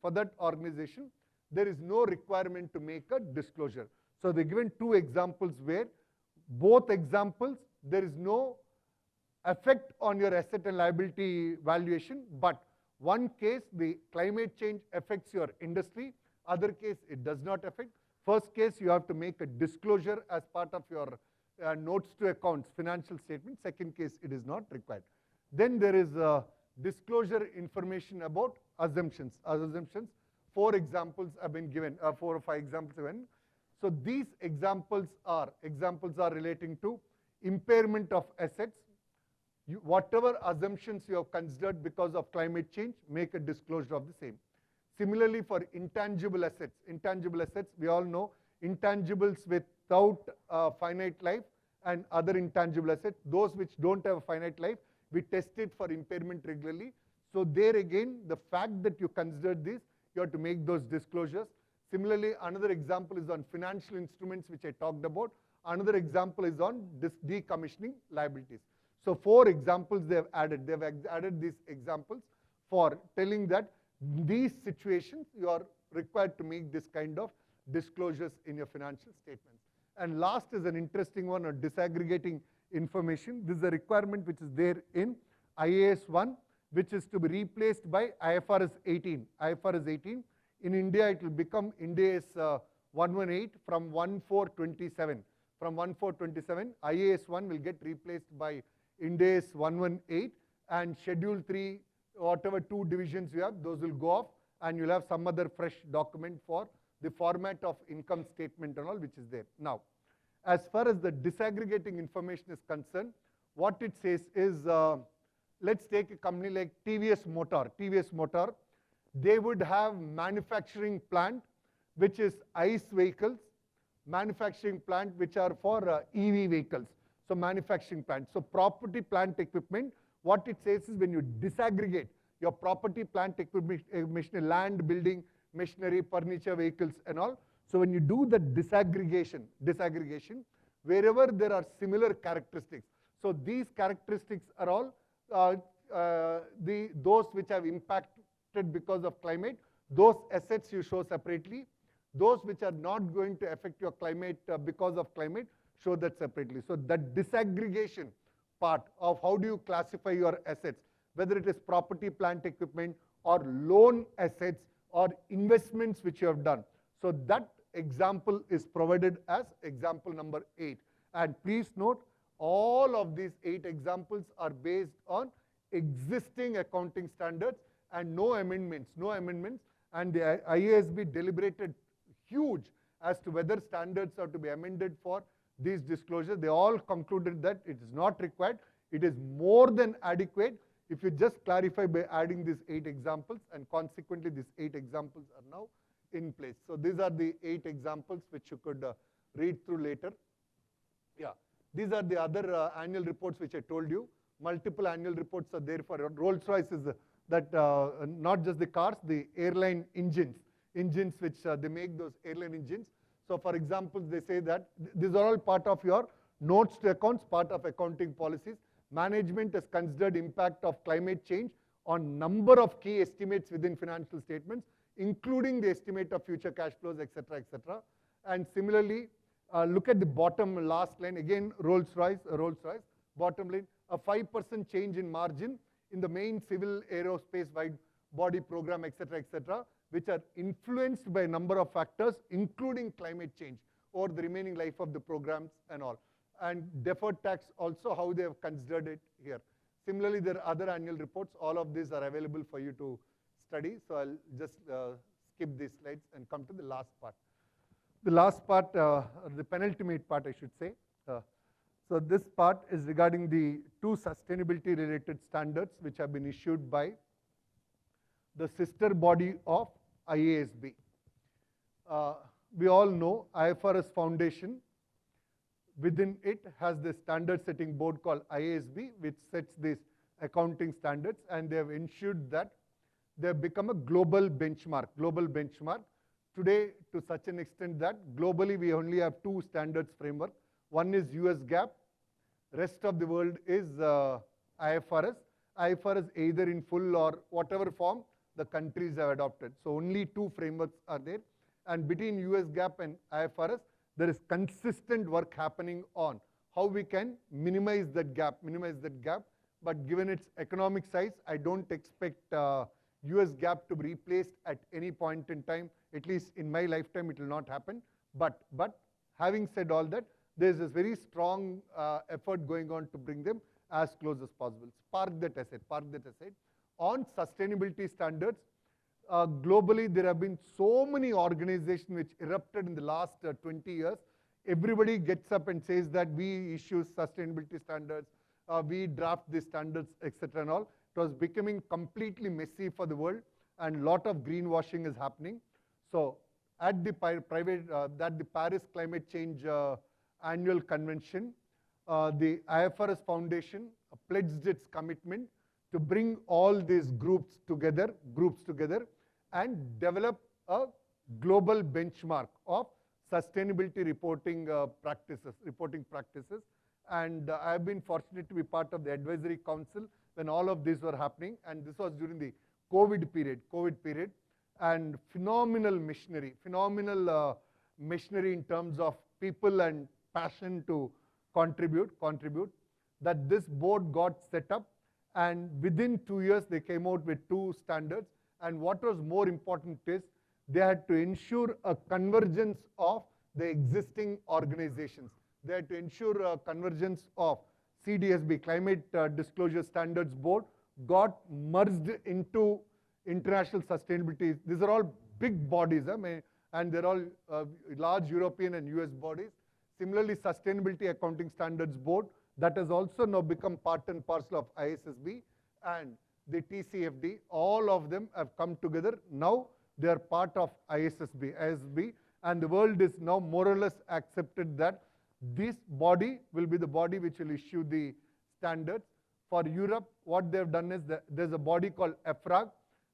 there is no requirement to make a disclosure. So they're given 2 examples where both examples, there is no effect on your asset and liability valuation, but one case the climate change affects your industry, other case it does not affect. First case you have to make a disclosure as part of your notes to accounts, financial statement. Second case it is not required. Then there is disclosure information about assumptions. 4 examples have been given, 4 or 5 examples given. So these examples are relating to impairment of assets. Whatever assumptions you have considered because of climate change, make a disclosure of the same. Similarly for intangible assets, we all know intangibles without finite life and other intangible assets, those which don't have a finite life, we test it for impairment regularly. So there again, the fact that you considered this, you have to make those disclosures. Similarly, another example is on financial instruments, which I talked about. Another example is on decommissioning liabilities. So 4 examples they have added. They have added these examples for telling that these situations you are required to make this kind of disclosures in your financial statements. And last is an interesting one on disaggregating information. This is a requirement which is there in IAS 1, which is to be replaced by IFRS 18. IFRS 18. In India, it will become Ind AS 118 from 1/4/27. From 1/4/27, IAS 1 will get replaced by Ind AS 118, and Schedule 3, whatever 2 divisions you have, those will go off, and you'll have some other fresh document for the format of income statement and all which is there. Now, as far as the disaggregating information is concerned, what it says is, let's take a company like TVS Motor. They would have manufacturing plant, which is ICE vehicles, manufacturing plant which are for EV vehicles. So manufacturing plant. So property, plant, equipment, what it says is when you disaggregate your property, plant, equipment, machinery, land, building, machinery, furniture, vehicles and all. So when you do the disaggregation, wherever there are similar characteristics. So these characteristics are all those which have impacted because of climate. Those assets you show separately. Those which are not going to affect your climate because of climate, show that separately. So that disaggregation part of how do you classify your assets, whether it is property, plant, equipment, or loan assets, or investments which you have done. So that example is provided as example number 8. And please note, all of these 8 examples are based on existing accounting standards and no amendments. And the IASB deliberated huge as to whether standards are to be amended for these disclosures. They all concluded that it is not required. It is more than adequate if you just clarify by adding these 8 examples, and consequently these 8 examples are now in place. So these are the 8 examples which you could read through later. Yeah, these are the other annual reports which I told you. Multiple annual reports are there for Rolls-Royce is that not just the cars, the airline engines which they make those airline engines. So for example, they say that these are all part of your notes to accounts, part of accounting policies. Management has considered impact of climate change on number of key estimates within financial statements, including the estimate of future cash flows, etc., etc. And similarly, look at the bottom last line, again Rolls-Royce, bottom line, a 5% change in margin in the main civil aerospace wide body program, etc., etc., which are influenced by a number of factors, including climate change, over the remaining life of the programs and all. And deferred tax also, how they have considered it here. Similarly, there are other annual reports. All of these are available for you to study. So I'll just skip these slides and come to the last part. The last part, the penultimate part, I should say. So this part is regarding the 2 sustainability related standards which have been issued by the sister body of IASB. We all know IFRS Foundation, within it has the standard setting board called IASB, which sets these accounting standards, and they have ensured that they have become a global benchmark. Today, to such an extent that globally we only have 2 standards framework. One is US GAAP, rest of the world is IFRS. IFRS either in full or whatever form the countries have adopted. So only 2 frameworks are there. And between US GAAP and IFRS, there is consistent work happening on how we can minimize that gap. But given its economic size, I don't expect US GAAP to be replaced at any point in time. At least in my lifetime, it will not happen. But having said all that, there's this very strong effort going on to bring them as close as possible. Park that aside. On sustainability standards, globally there have been so many organizations which erupted in the last 20 years. Everybody gets up and says that we issue sustainability standards, we draft these standards, etc. and all. It was becoming completely messy for the world, and lot of greenwashing is happening. So at the Paris Climate Change Annual Convention, the IFRS Foundation pledged its commitment to bring all these groups together and develop a global benchmark of sustainability reporting practices. And I have been fortunate to be part of the advisory council when all of these were happening, and this was during the COVID period, and phenomenal machinery in terms of people and passion to contribute, that this board got set up, and within 2 years they came out with 2 standards. And what was more important is they had to ensure a convergence of the existing organizations. They had to ensure a convergence of CDSB, Climate Disclosure Standards Board, got merged into International Sustainability. These are all big bodies, and they're all large European and US bodies. Similarly, Sustainability Accounting Standards Board, that has also now become part and parcel of ISSB, and the TCFD, all of them have come together. Now they are part of ISSB, and the world is now more or less accepted that this body will be the body which will issue the standards. For Europe, what they've done is that there's a body called EFRAG.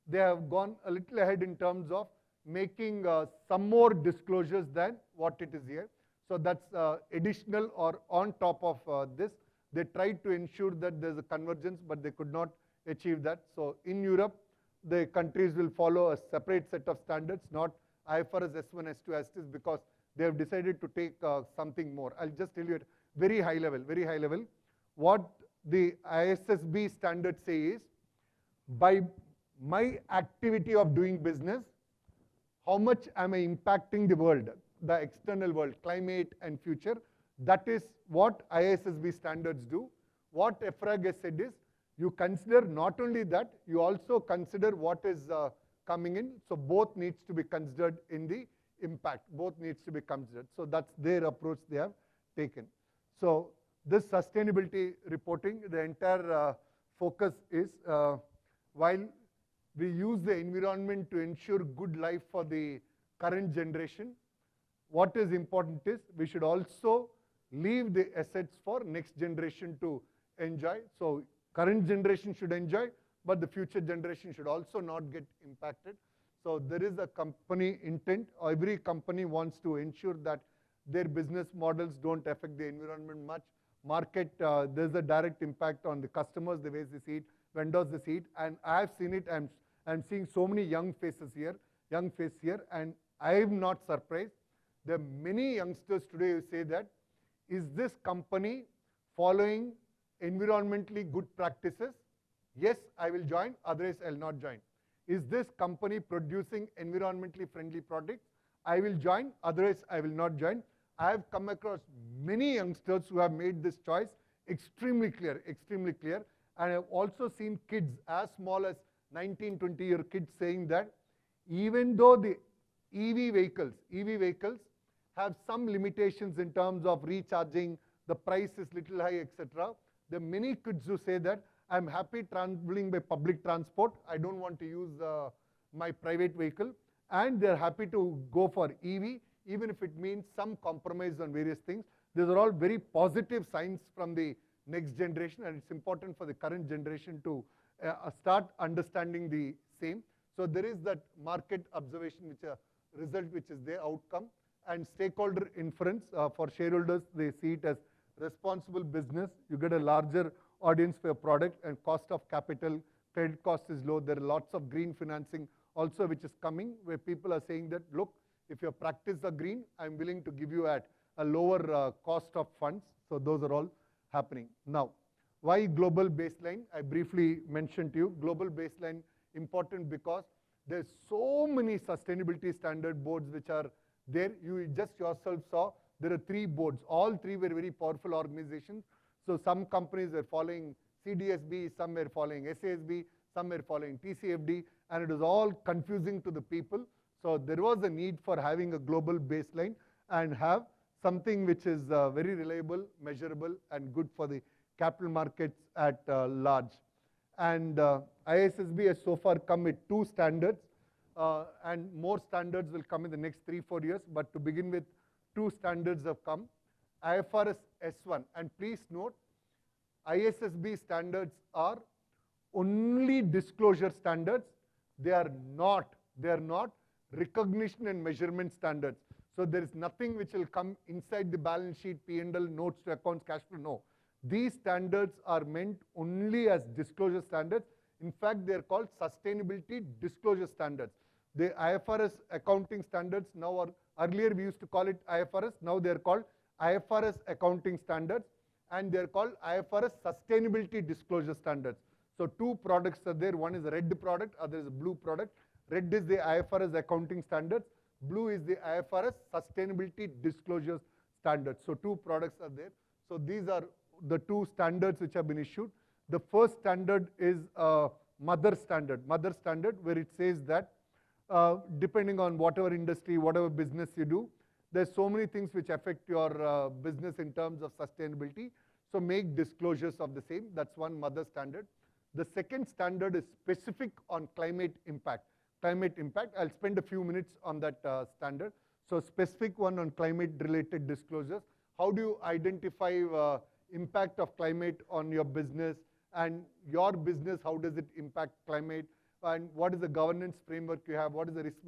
They have gone a little ahead in terms of making some more disclosures than what it is here. So that's additional or on top of this. They tried to ensure that there's a convergence, but they could not achieve that. So in Europe, the countries will follow a separate set of standards, not IFRS S1, S2, S3, because they have decided to take something more. I'll just tell you at very high level. What the ISSB standards say is, by my activity of doing business, how much am I impacting the world, the external world, climate and future. That is what ISSB standards do. What EFRAG has said is, you consider not only that, you also consider what is coming in. So both needs to be considered in the impact. Both needs to be considered. So that's their approach they have taken. So this sustainability reporting, the entire focus is, while we use the environment to ensure good life for the current generation, what is important is we should also leave the assets for next generation to enjoy. So current generation should enjoy, but the future generation should also not get impacted. So there is a company intent. Every company wants to ensure that their business models don't affect the environment much. Market, there's a direct impact on the customers, the way they see it, vendors they see it. And I've seen it. I'm seeing so many young faces here, and I'm not surprised. There are many youngsters today who say that, is this company following environmentally good practices? Yes, I will join, otherwise I'll not join. Is this company producing environmentally friendly products? I will join, otherwise I will not join. I have come across many youngsters who have made this choice extremely clear. And I've also seen kids as small as 19, 20-year kids saying that even though the EV vehicles have some limitations in terms of recharging, the price is little high, etc. There are many kids who say that I'm happy traveling by public transport. I don't want to use my private vehicle. And they're happy to go for EV, even if it means some compromise on various things. These are all very positive signs from the next generation, and it's important for the current generation to start understanding the same. So there is that market observation, which a result which is the outcome, and stakeholder inference. For shareholders, they see it as responsible business. You get a larger audience for your product, and cost of capital, credit cost is low. There are lots of green financing also which is coming, where people are saying that, look, if your practice are green, I'm willing to give you at a lower cost of funds. So those are all happening. Now, why global baseline? I briefly mentioned to you, global baseline important because there's so many sustainability standard boards which are there. You just yourself saw there are 3 boards. All 3 were very powerful organizations. So some companies were following CDSB, some were following SASB, some were following TCFD, and it was all confusing to the people. So there was a need for having a global baseline and have something which is very reliable, measurable, and good for the capital markets at large. And ISSB has so far come with 2 standards, and more standards will come in the next 3-4 years. But to begin with, 2 standards have come. IFRS S1, and please note, ISSB standards are only disclosure standards. They are not recognition and measurement standards. So there is nothing which will come inside the balance sheet, P&L, notes to accounts, cash flow, no. These standards are meant only as disclosure standards. In fact, they are called sustainability disclosure standards. The IFRS accounting standards now are, earlier we used to call it IFRS, now they are called IFRS accounting standards, and they are called IFRS sustainability disclosure standards. So 2 products are there. One is a red product, other is a blue product. Red is the IFRS accounting standards. Blue is the IFRS sustainability disclosure standards. So 2 products are there. So these are the 2 standards which have been issued. The first standard is mother standard, where it says that depending on whatever industry, whatever business you do, there's so many things which affect your business in terms of sustainability. So make disclosures of the same. That's one mother standard. The second standard is specific on climate impact. I'll spend a few minutes on that standard. So specific one on climate-related disclosures. How do you identify impact of climate on your business, and your business, how does it impact climate, and what is the governance framework you have, what is the risk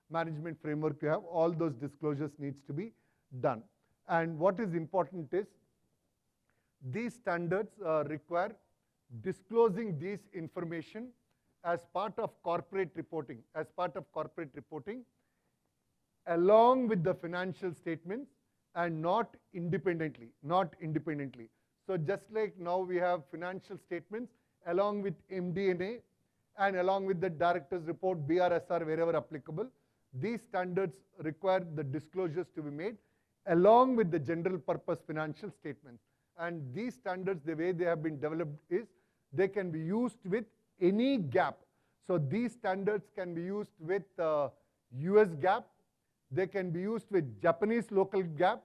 management framework you have? All those disclosures needs to be done. And what is important is these standards require disclosing these information as part of corporate reporting, along with the financial statements, and not independently. So just like now we have financial statements along with MD&A and along with the director's report, BRSR, wherever applicable, these standards require the disclosures to be made along with the general purpose financial statements. And these standards, the way they have been developed is they can be used with any GAAP. So these standards can be used with US GAAP, they can be used with Japanese local GAAP,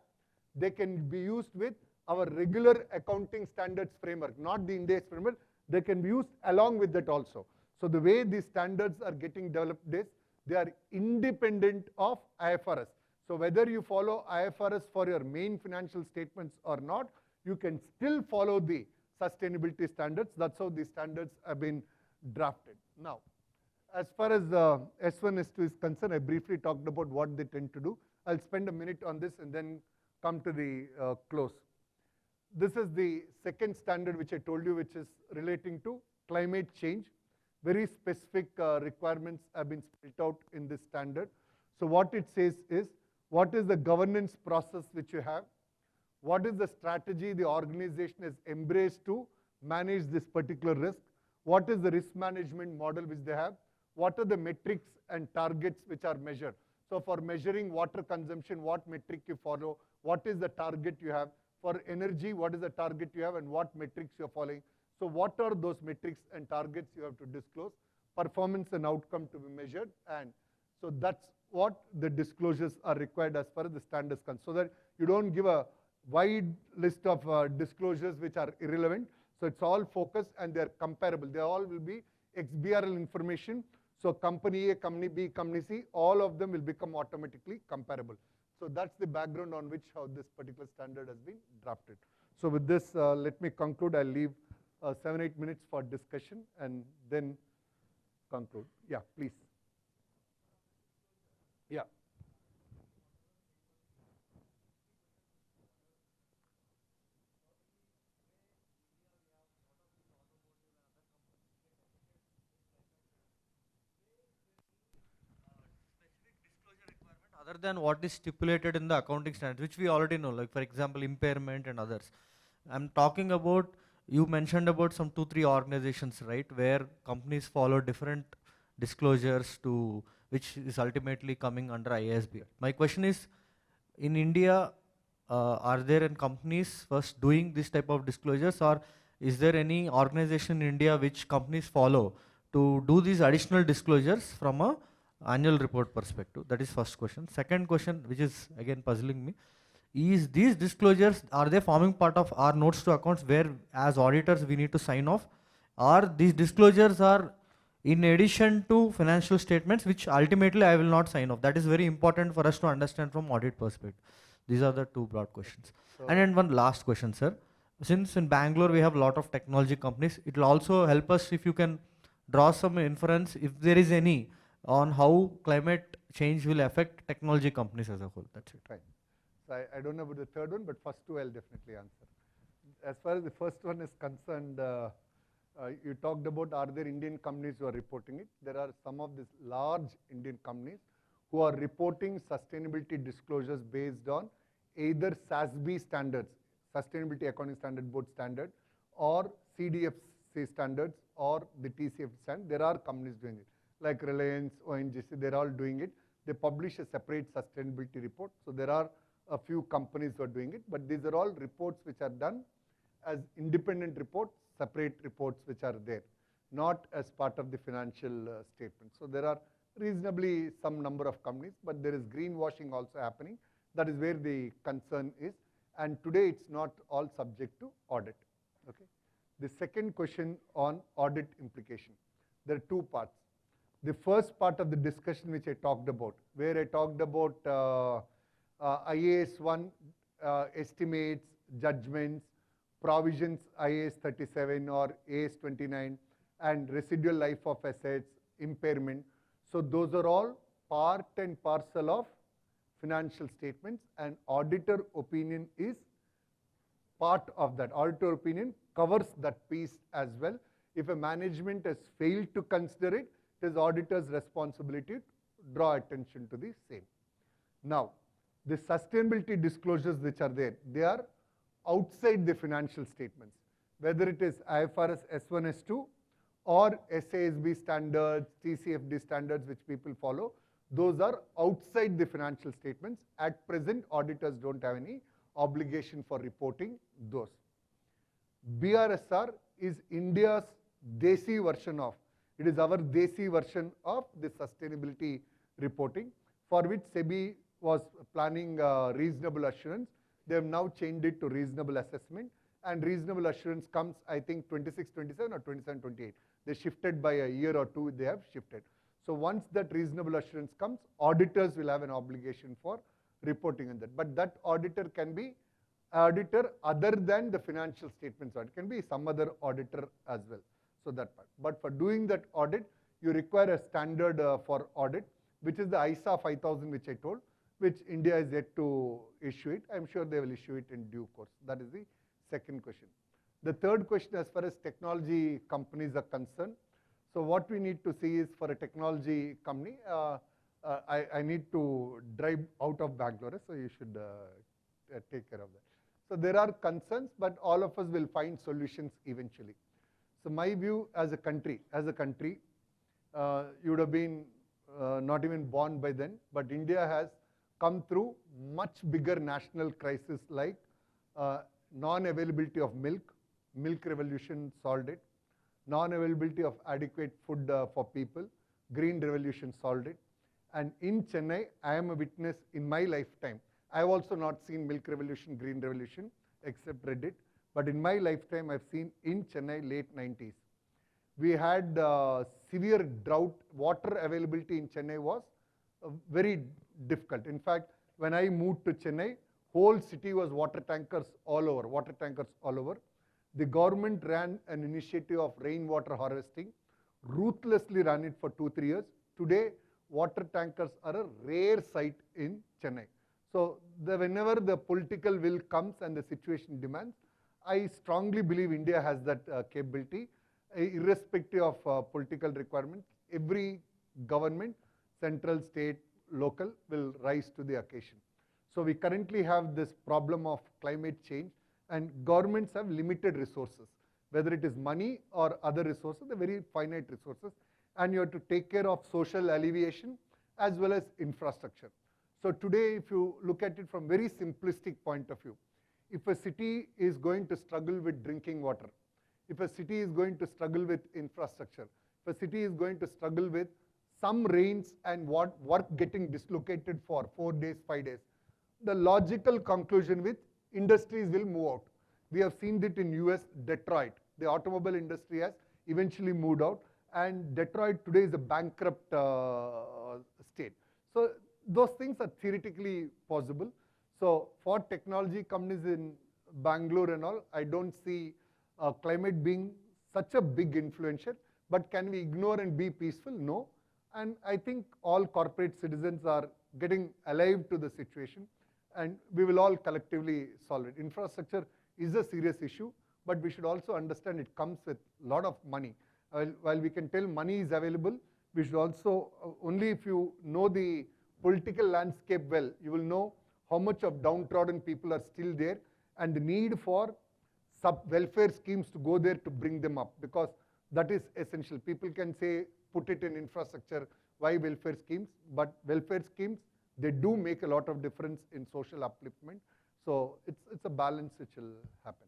they can be used with our regular accounting standards framework, not the Ind AS framework, they can be used along with that also. So the way these standards are getting developed is they are independent of IFRS. So whether you follow IFRS for your main financial statements or not, you can still follow the sustainability standards. That's how these standards have been drafted. Now, as far as S1, S2 is concerned, I briefly talked about what they tend to do. I'll spend a minute on this and then come to the close. This is the second standard which I told you, which is relating to climate change. Very specific requirements have been spelled out in this standard. So what it says is, what is the governance process which you have? What is the strategy the organization has embraced to manage this particular risk? What is the risk management model which they have? What are the metrics and targets which are measured? So for measuring water consumption, what metric you follow? What is the target you have? For energy, what is the target you have and what metrics you are following? So what are those metrics and targets you have to disclose? Performance and outcome to be measured. And so that's what the disclosures are required as far as the standards concerned, so that you don't give a wide list of disclosures which are irrelevant. So it's all focused and they're comparable. They all will be XBRL information. So company A, company B, company C, all of them will become automatically comparable. So that's the background on which how this particular standard has been drafted. So with this, let me conclude. I'll leave 7-8 minutes for discussion and then conclude. Yeah, please. Yeah. Other than what is stipulated in the accounting standards, which we already know, like for example, impairment and others. I'm talking about, you mentioned about some 2-3 organizations, right, where companies follow different disclosures to, which is ultimately coming under IASB. My question is, in India, are there any companies first doing this type of disclosures, or is there any organization in India which companies follow to do these additional disclosures from a annual report perspective? That is first question. Second question, which is again puzzling me, is these disclosures, are they forming part of our notes to accounts where as auditors we need to sign off, or these disclosures are in addition to financial statements which ultimately I will not sign off? That is very important for us to understand from audit perspective. These are the two broad questions. So, and then one last question, sir. Since in Bangalore we have a lot of technology companies, it will also help us if you can draw some inference, if there is any, on how climate change will affect technology companies as a whole. That's it. Right. So I don't know about the third one, but first two I'll definitely answer. As far as the first one is concerned, you talked about, are there Indian companies who are reporting it? There are some of these large Indian companies who are reporting sustainability disclosures based on either SASB standards, Sustainability Accounting Standard Board standard, or CDFC standards, or the TCF standard. There are companies doing it, like Reliance, ONGC, they're all doing it. They publish a separate sustainability report. So there are a few companies who are doing it, but these are all reports which are done as independent reports, separate reports which are there, not as part of the financial statement. So there are reasonably some number of companies, but there is greenwashing also happening. That is where the concern is. And today it's not all subject to audit. Okay. The second question on audit implication. There are two parts. The first part of the discussion which I talked about, where I talked about IAS 1 estimates, judgments, provisions IAS 37 or AS 29, and residual life of assets, impairment. So those are all part and parcel of financial statements, and auditor opinion is part of that. Auditor opinion covers that piece as well. If a management has failed to consider it, it is auditor's responsibility to draw attention to the same. Now, the sustainability disclosures which are there, they are outside the financial statements, whether it is IFRS S1, S2 or SASB standards, TCFD standards which people follow. Those are outside the financial statements. At present, auditors don't have any obligation for reporting those. BRSR is India's Desi version of, it is our Desi version of the sustainability reporting, for which SEBI was planning reasonable assurance. They have now changed it to reasonable assessment, and reasonable assurance comes, I think, 26, 27 or 27, 28. They shifted by a year or two, they have shifted. So once that reasonable assurance comes, auditors will have an obligation for reporting on that. But that auditor can be auditor other than the financial statements audit. It can be some other auditor as well. So that part. But for doing that audit, you require a standard for audit, which is the ISA 5000 which I told, which India is yet to issue it. I'm sure they will issue it in due course. That is the second question. The third question, as far as technology companies are concerned, so what we need to see is, for a technology company, I need to drive out of Bangalore, so you should take care of that. So there are concerns, but all of us will find solutions eventually. So my view as a country, you would have been not even born by then, but India has come through much bigger national crisis like non-availability of milk revolution solved it, non-availability of adequate food for people, green revolution solved it. And in Chennai, I am a witness in my lifetime. I have also not seen milk revolution, green revolution, except read it. But in my lifetime, I've seen in Chennai, late 90s. We had severe drought. Water availability in Chennai was very difficult. In fact, when I moved to Chennai, whole city was water tankers all over. The government ran an initiative of rainwater harvesting, ruthlessly ran it for 2-3 years. Today, water tankers are a rare sight in Chennai. So whenever the political will comes and the situation demands, I strongly believe India has that capability. Irrespective of political requirements, every government, central, state, local, will rise to the occasion. So we currently have this problem of climate change, and governments have limited resources, whether it is money or other resources, they're very finite resources, and you have to take care of social alleviation as well as infrastructure. So today, if you look at it from very simplistic point of view, if a city is going to struggle with drinking water, if a city is going to struggle with infrastructure, if a city is going to struggle with some rains and work getting dislocated for 4 days, 5 days, the logical conclusion with industries will move out. We have seen it in US, Detroit. The automobile industry has eventually moved out, and Detroit today is a bankrupt state. So those things are theoretically possible. So for technology companies in Bangalore and all, I don't see climate being such a big influential, but can we ignore and be peaceful? No. And I think all corporate citizens are getting alive to the situation, and we will all collectively solve it. Infrastructure is a serious issue, but we should also understand it comes with a lot of money. While we can tell money is available, we should also, only if you know the political landscape well, you will know how much of downtrodden people are still there, and the need for welfare schemes to go there to bring them up, because that is essential. People can say, put it in infrastructure, why welfare schemes? But welfare schemes, they do make a lot of difference in social upliftment. So it's a balance which will happen.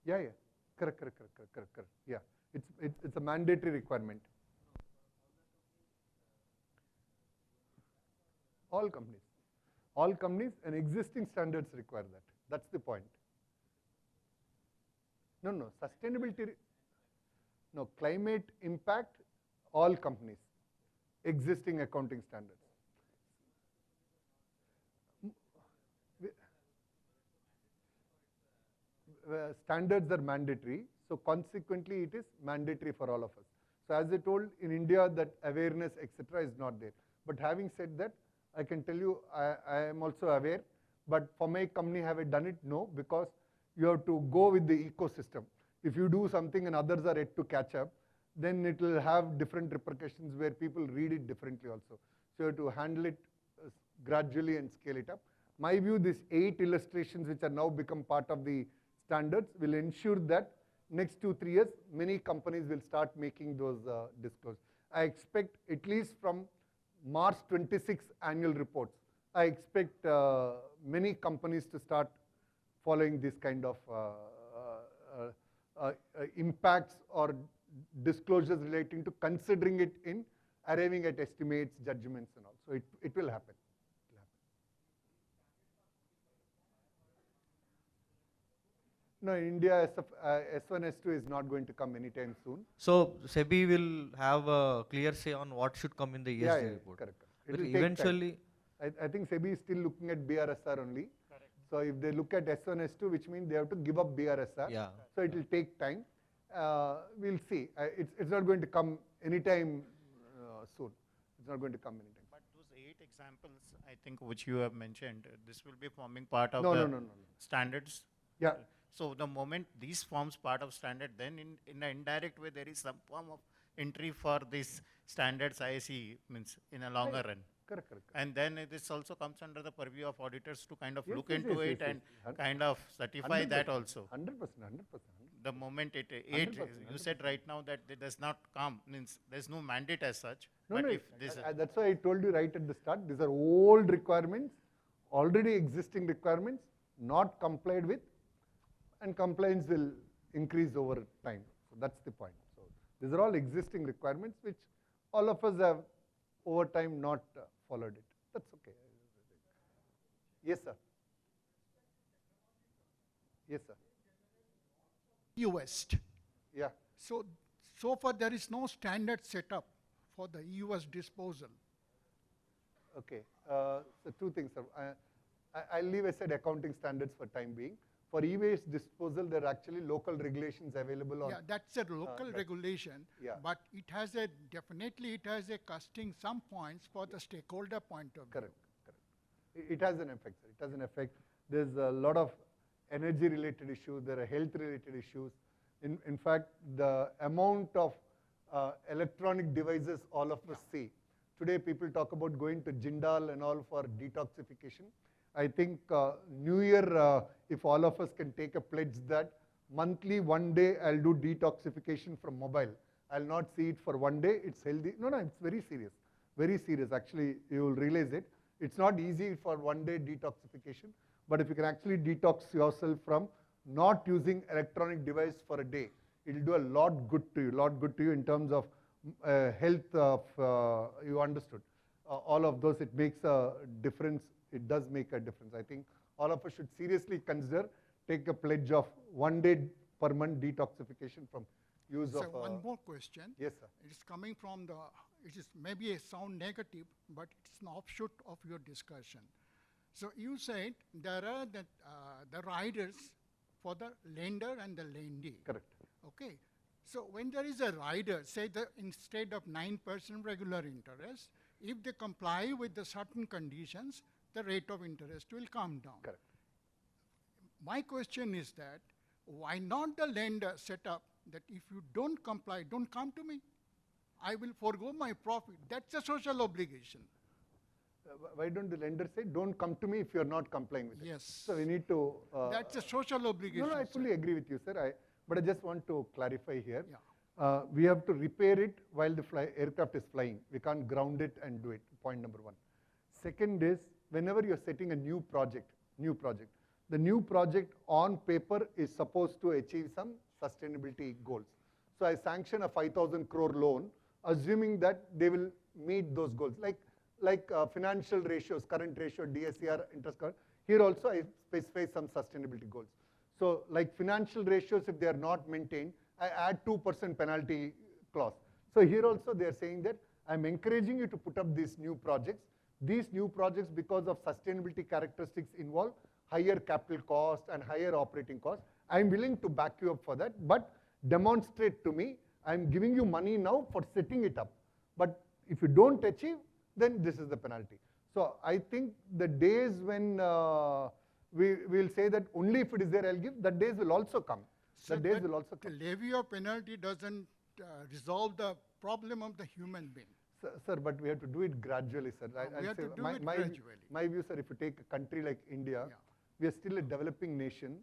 Yeah, correct. Yeah, it's a mandatory requirement. All companies and existing standards require that. That's the point. No, no, sustainability, no, climate impact, all companies, existing accounting standards. Standards are mandatory, so consequently it is mandatory for all of us. So as I told, in India that awareness, etc. is not there. But having said that, I can tell you I am also aware, but for my company have I done it? No, because you have to go with the ecosystem. If you do something and others are yet to catch up, then it will have different repercussions where people read it differently also. So you have to handle it gradually and scale it up. My view, these 8 illustrations which are now become part of the standards will ensure that next 2-3 years, many companies will start making those disclosures. I expect at least from March 26 annual reports, I expect many companies to start following this kind of impacts or disclosures relating to considering it in arriving at estimates, judgments and all. So it will happen. No, in India, S1, S2 is not going to come anytime soon. So SEBI will have a clear say on what should come in the ESG report. Correct. But It will eventually, take time. I think SEBI is still looking at BRSR only. Correct. So if they look at S1, S2, which means they have to give up BRSR. yeah. So it will take time. We'll see. It's not going to come anytime soon. It's not going to come anytime. But those 8 examples, I think, which you have mentioned, this will be forming part of No. standards. Yeah. So the moment these forms part of standard, then in an indirect way, there is some form of entry for these standards IC means in a longer run. Correct. And then this also comes under the purview of auditors to kind of Yes, look yes, into yes, it yes, and yes. kind of certify that also. 100%. The moment it, 100%, you said right now that it does not come, means there's no mandate as such. No, but no, if this, that's why I told you right at the start, these are old requirements, already existing requirements, not complied with, and compliance will increase over time. So that's the point. So these are all existing requirements which all of us have over time not followed it. That's okay. Yes, sir. Yes, sir. West. Yeah. So far there is no standard set up for the EUS disposal. Okay. So 2 things, sir. I'll leave aside accounting standards for time being. For e-waste disposal, there are actually local regulations available on. Yeah, that's a local regulation, yeah. but it has definitely it has a casting some points for the stakeholder point of view. Correct. It has an effect, sir. It has an effect. There's a lot of energy related issues, there are health related issues. In fact, the amount of electronic devices all of us see. Today people talk about going to Jindal and all for detoxification. I think New Year, if all of us can take a pledge that monthly 1 day I'll do detoxification from mobile. I'll not see it for 1 day, it's healthy. No, it's very serious. Very serious, actually, you will realize it. It's not easy for 1 day detoxification, but if you can actually detox yourself from not using electronic device for a day, it will do a lot good to you, in terms of health of, you understood. All of those, it makes a difference. It does make a difference. I think all of us should seriously consider, take a pledge of 1 day per month detoxification from use So of. one more question. Yes, sir. It is coming from it is maybe a sound negative, but it's an offshoot of your discussion. So you said there are the riders for the lender and the lendee. Correct. Okay. So when there is a rider, say instead of 9% regular interest, if they comply with the certain conditions, the rate of interest will come down. Correct. My question is that why not the lender set up that if you don't comply, don't come to me. I will forego my profit. That's a social obligation. Why don't the lender say, don't come to me if you're not complying with it? Yes. So we need to. That's a social obligation. No, I fully agree with you, sir. But I just want to clarify here. Yeah. We have to repair it while the aircraft is flying. We can't ground it and do it, point number 1. Second is, whenever you're setting a new project, the new project on paper is supposed to achieve some sustainability goals. So I sanction a 5,000 crore loan, assuming that they will meet those goals. Like financial ratios, current ratio, DSCR, interest cover. Here also I specify some sustainability goals. So like financial ratios, if they are not maintained, I add 2% penalty clause. So here also they are saying that I'm encouraging you to put up these new projects. These new projects, because of sustainability characteristics, involve higher capital cost and higher operating cost. I'm willing to back you up for that, but demonstrate to me, I'm giving you money now for setting it up. But if you don't achieve, then this is the penalty. So I think the days when we will say that only if it is there I'll give, that days will also come. So The days that will also the come. levy of penalty doesn't resolve the problem of the human being. Sir, but we have to do it gradually, sir. We have to do it gradually. My view, sir, if you take a country like India, Yeah. we are still a developing nation.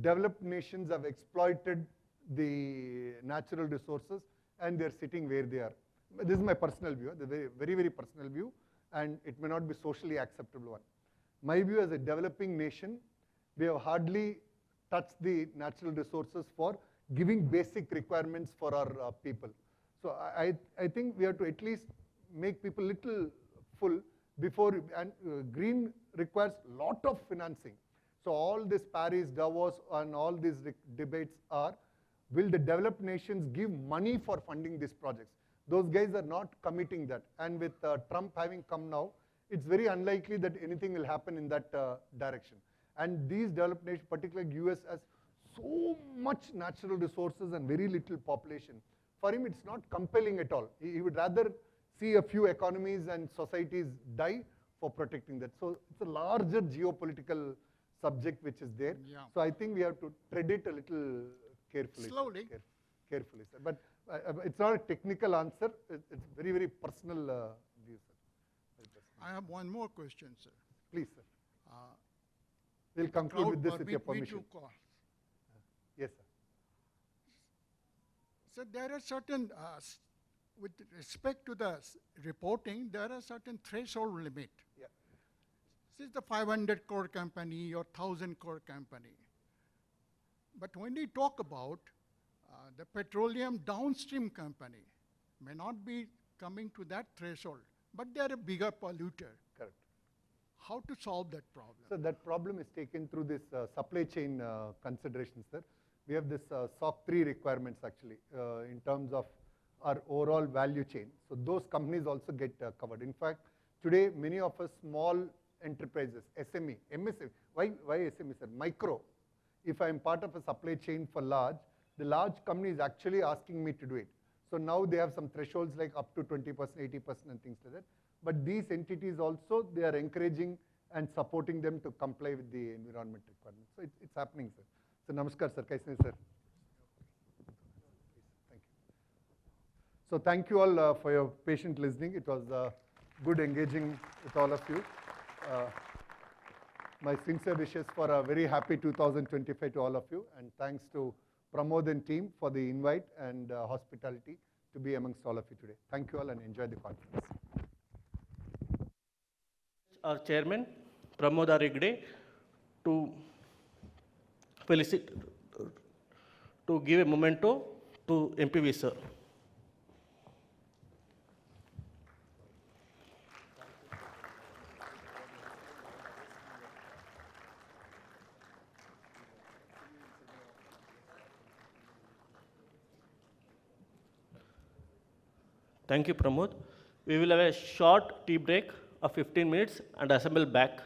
Developed nations have exploited the natural resources and they're sitting where they are. This is my personal view, the very, very personal view, and it may not be socially acceptable one. My view as a developing nation, we have hardly touched the natural resources for giving basic requirements for our people. So I think we have to at least make people little full before, and green requires lot of financing. So all this Paris, Davos, and all these debates are, will the developed nations give money for funding these projects? Those guys are not committing that. And with Trump having come now, it's very unlikely that anything will happen in that direction. And these developed nations, particularly US, has so much natural resources and very little population. For him, it's not compelling at all. He would rather see a few economies and societies die for protecting that. So it's a larger geopolitical subject which is there. Yeah. So I think we have to tread it a little carefully. Slowly. Carefully, sir. But it's not a technical answer. It's very, very personal view, sir. Very personal. I have one more question, sir. Please, sir. Uh, We'll conclude with this crowd with your permit me to permission. call. Yes, sir. So there are certain, with respect to the reporting, there are certain threshold limit. Yeah. This is the 500 crore company or 1,000 crore company. But when we talk about the petroleum downstream company, may not be coming to that threshold, but they are a bigger polluter. Correct. How to solve that problem? So that problem is taken through this supply chain considerations, sir. We have this SOC 3 requirements actually in terms of our overall value chain. So those companies also get covered. In fact, today many of us small enterprises, SME, MSME, why SME, sir? Micro. If I'm part of a supply chain for large, the large company is actually asking me to do it. So now they have some thresholds like up to 20%, 80% and things like that. But these entities also, they are encouraging and supporting them to comply with the environment requirements. So it's happening, sir. So namaskar, sir. Kaise hain, sir? Thank you. So thank you all for your patient listening. It was good engaging with all of you. My sincere wishes for a very happy 2025 to all of you, and thanks to Pramod and team for the invite and hospitality to be amongst all of you today. Thank you all and enjoy the conference. Our chairman, Pramod Arigde, to to give a memento to MPV sir. Thank you, Pramod. We will have a short tea break of 15 minutes and assemble back.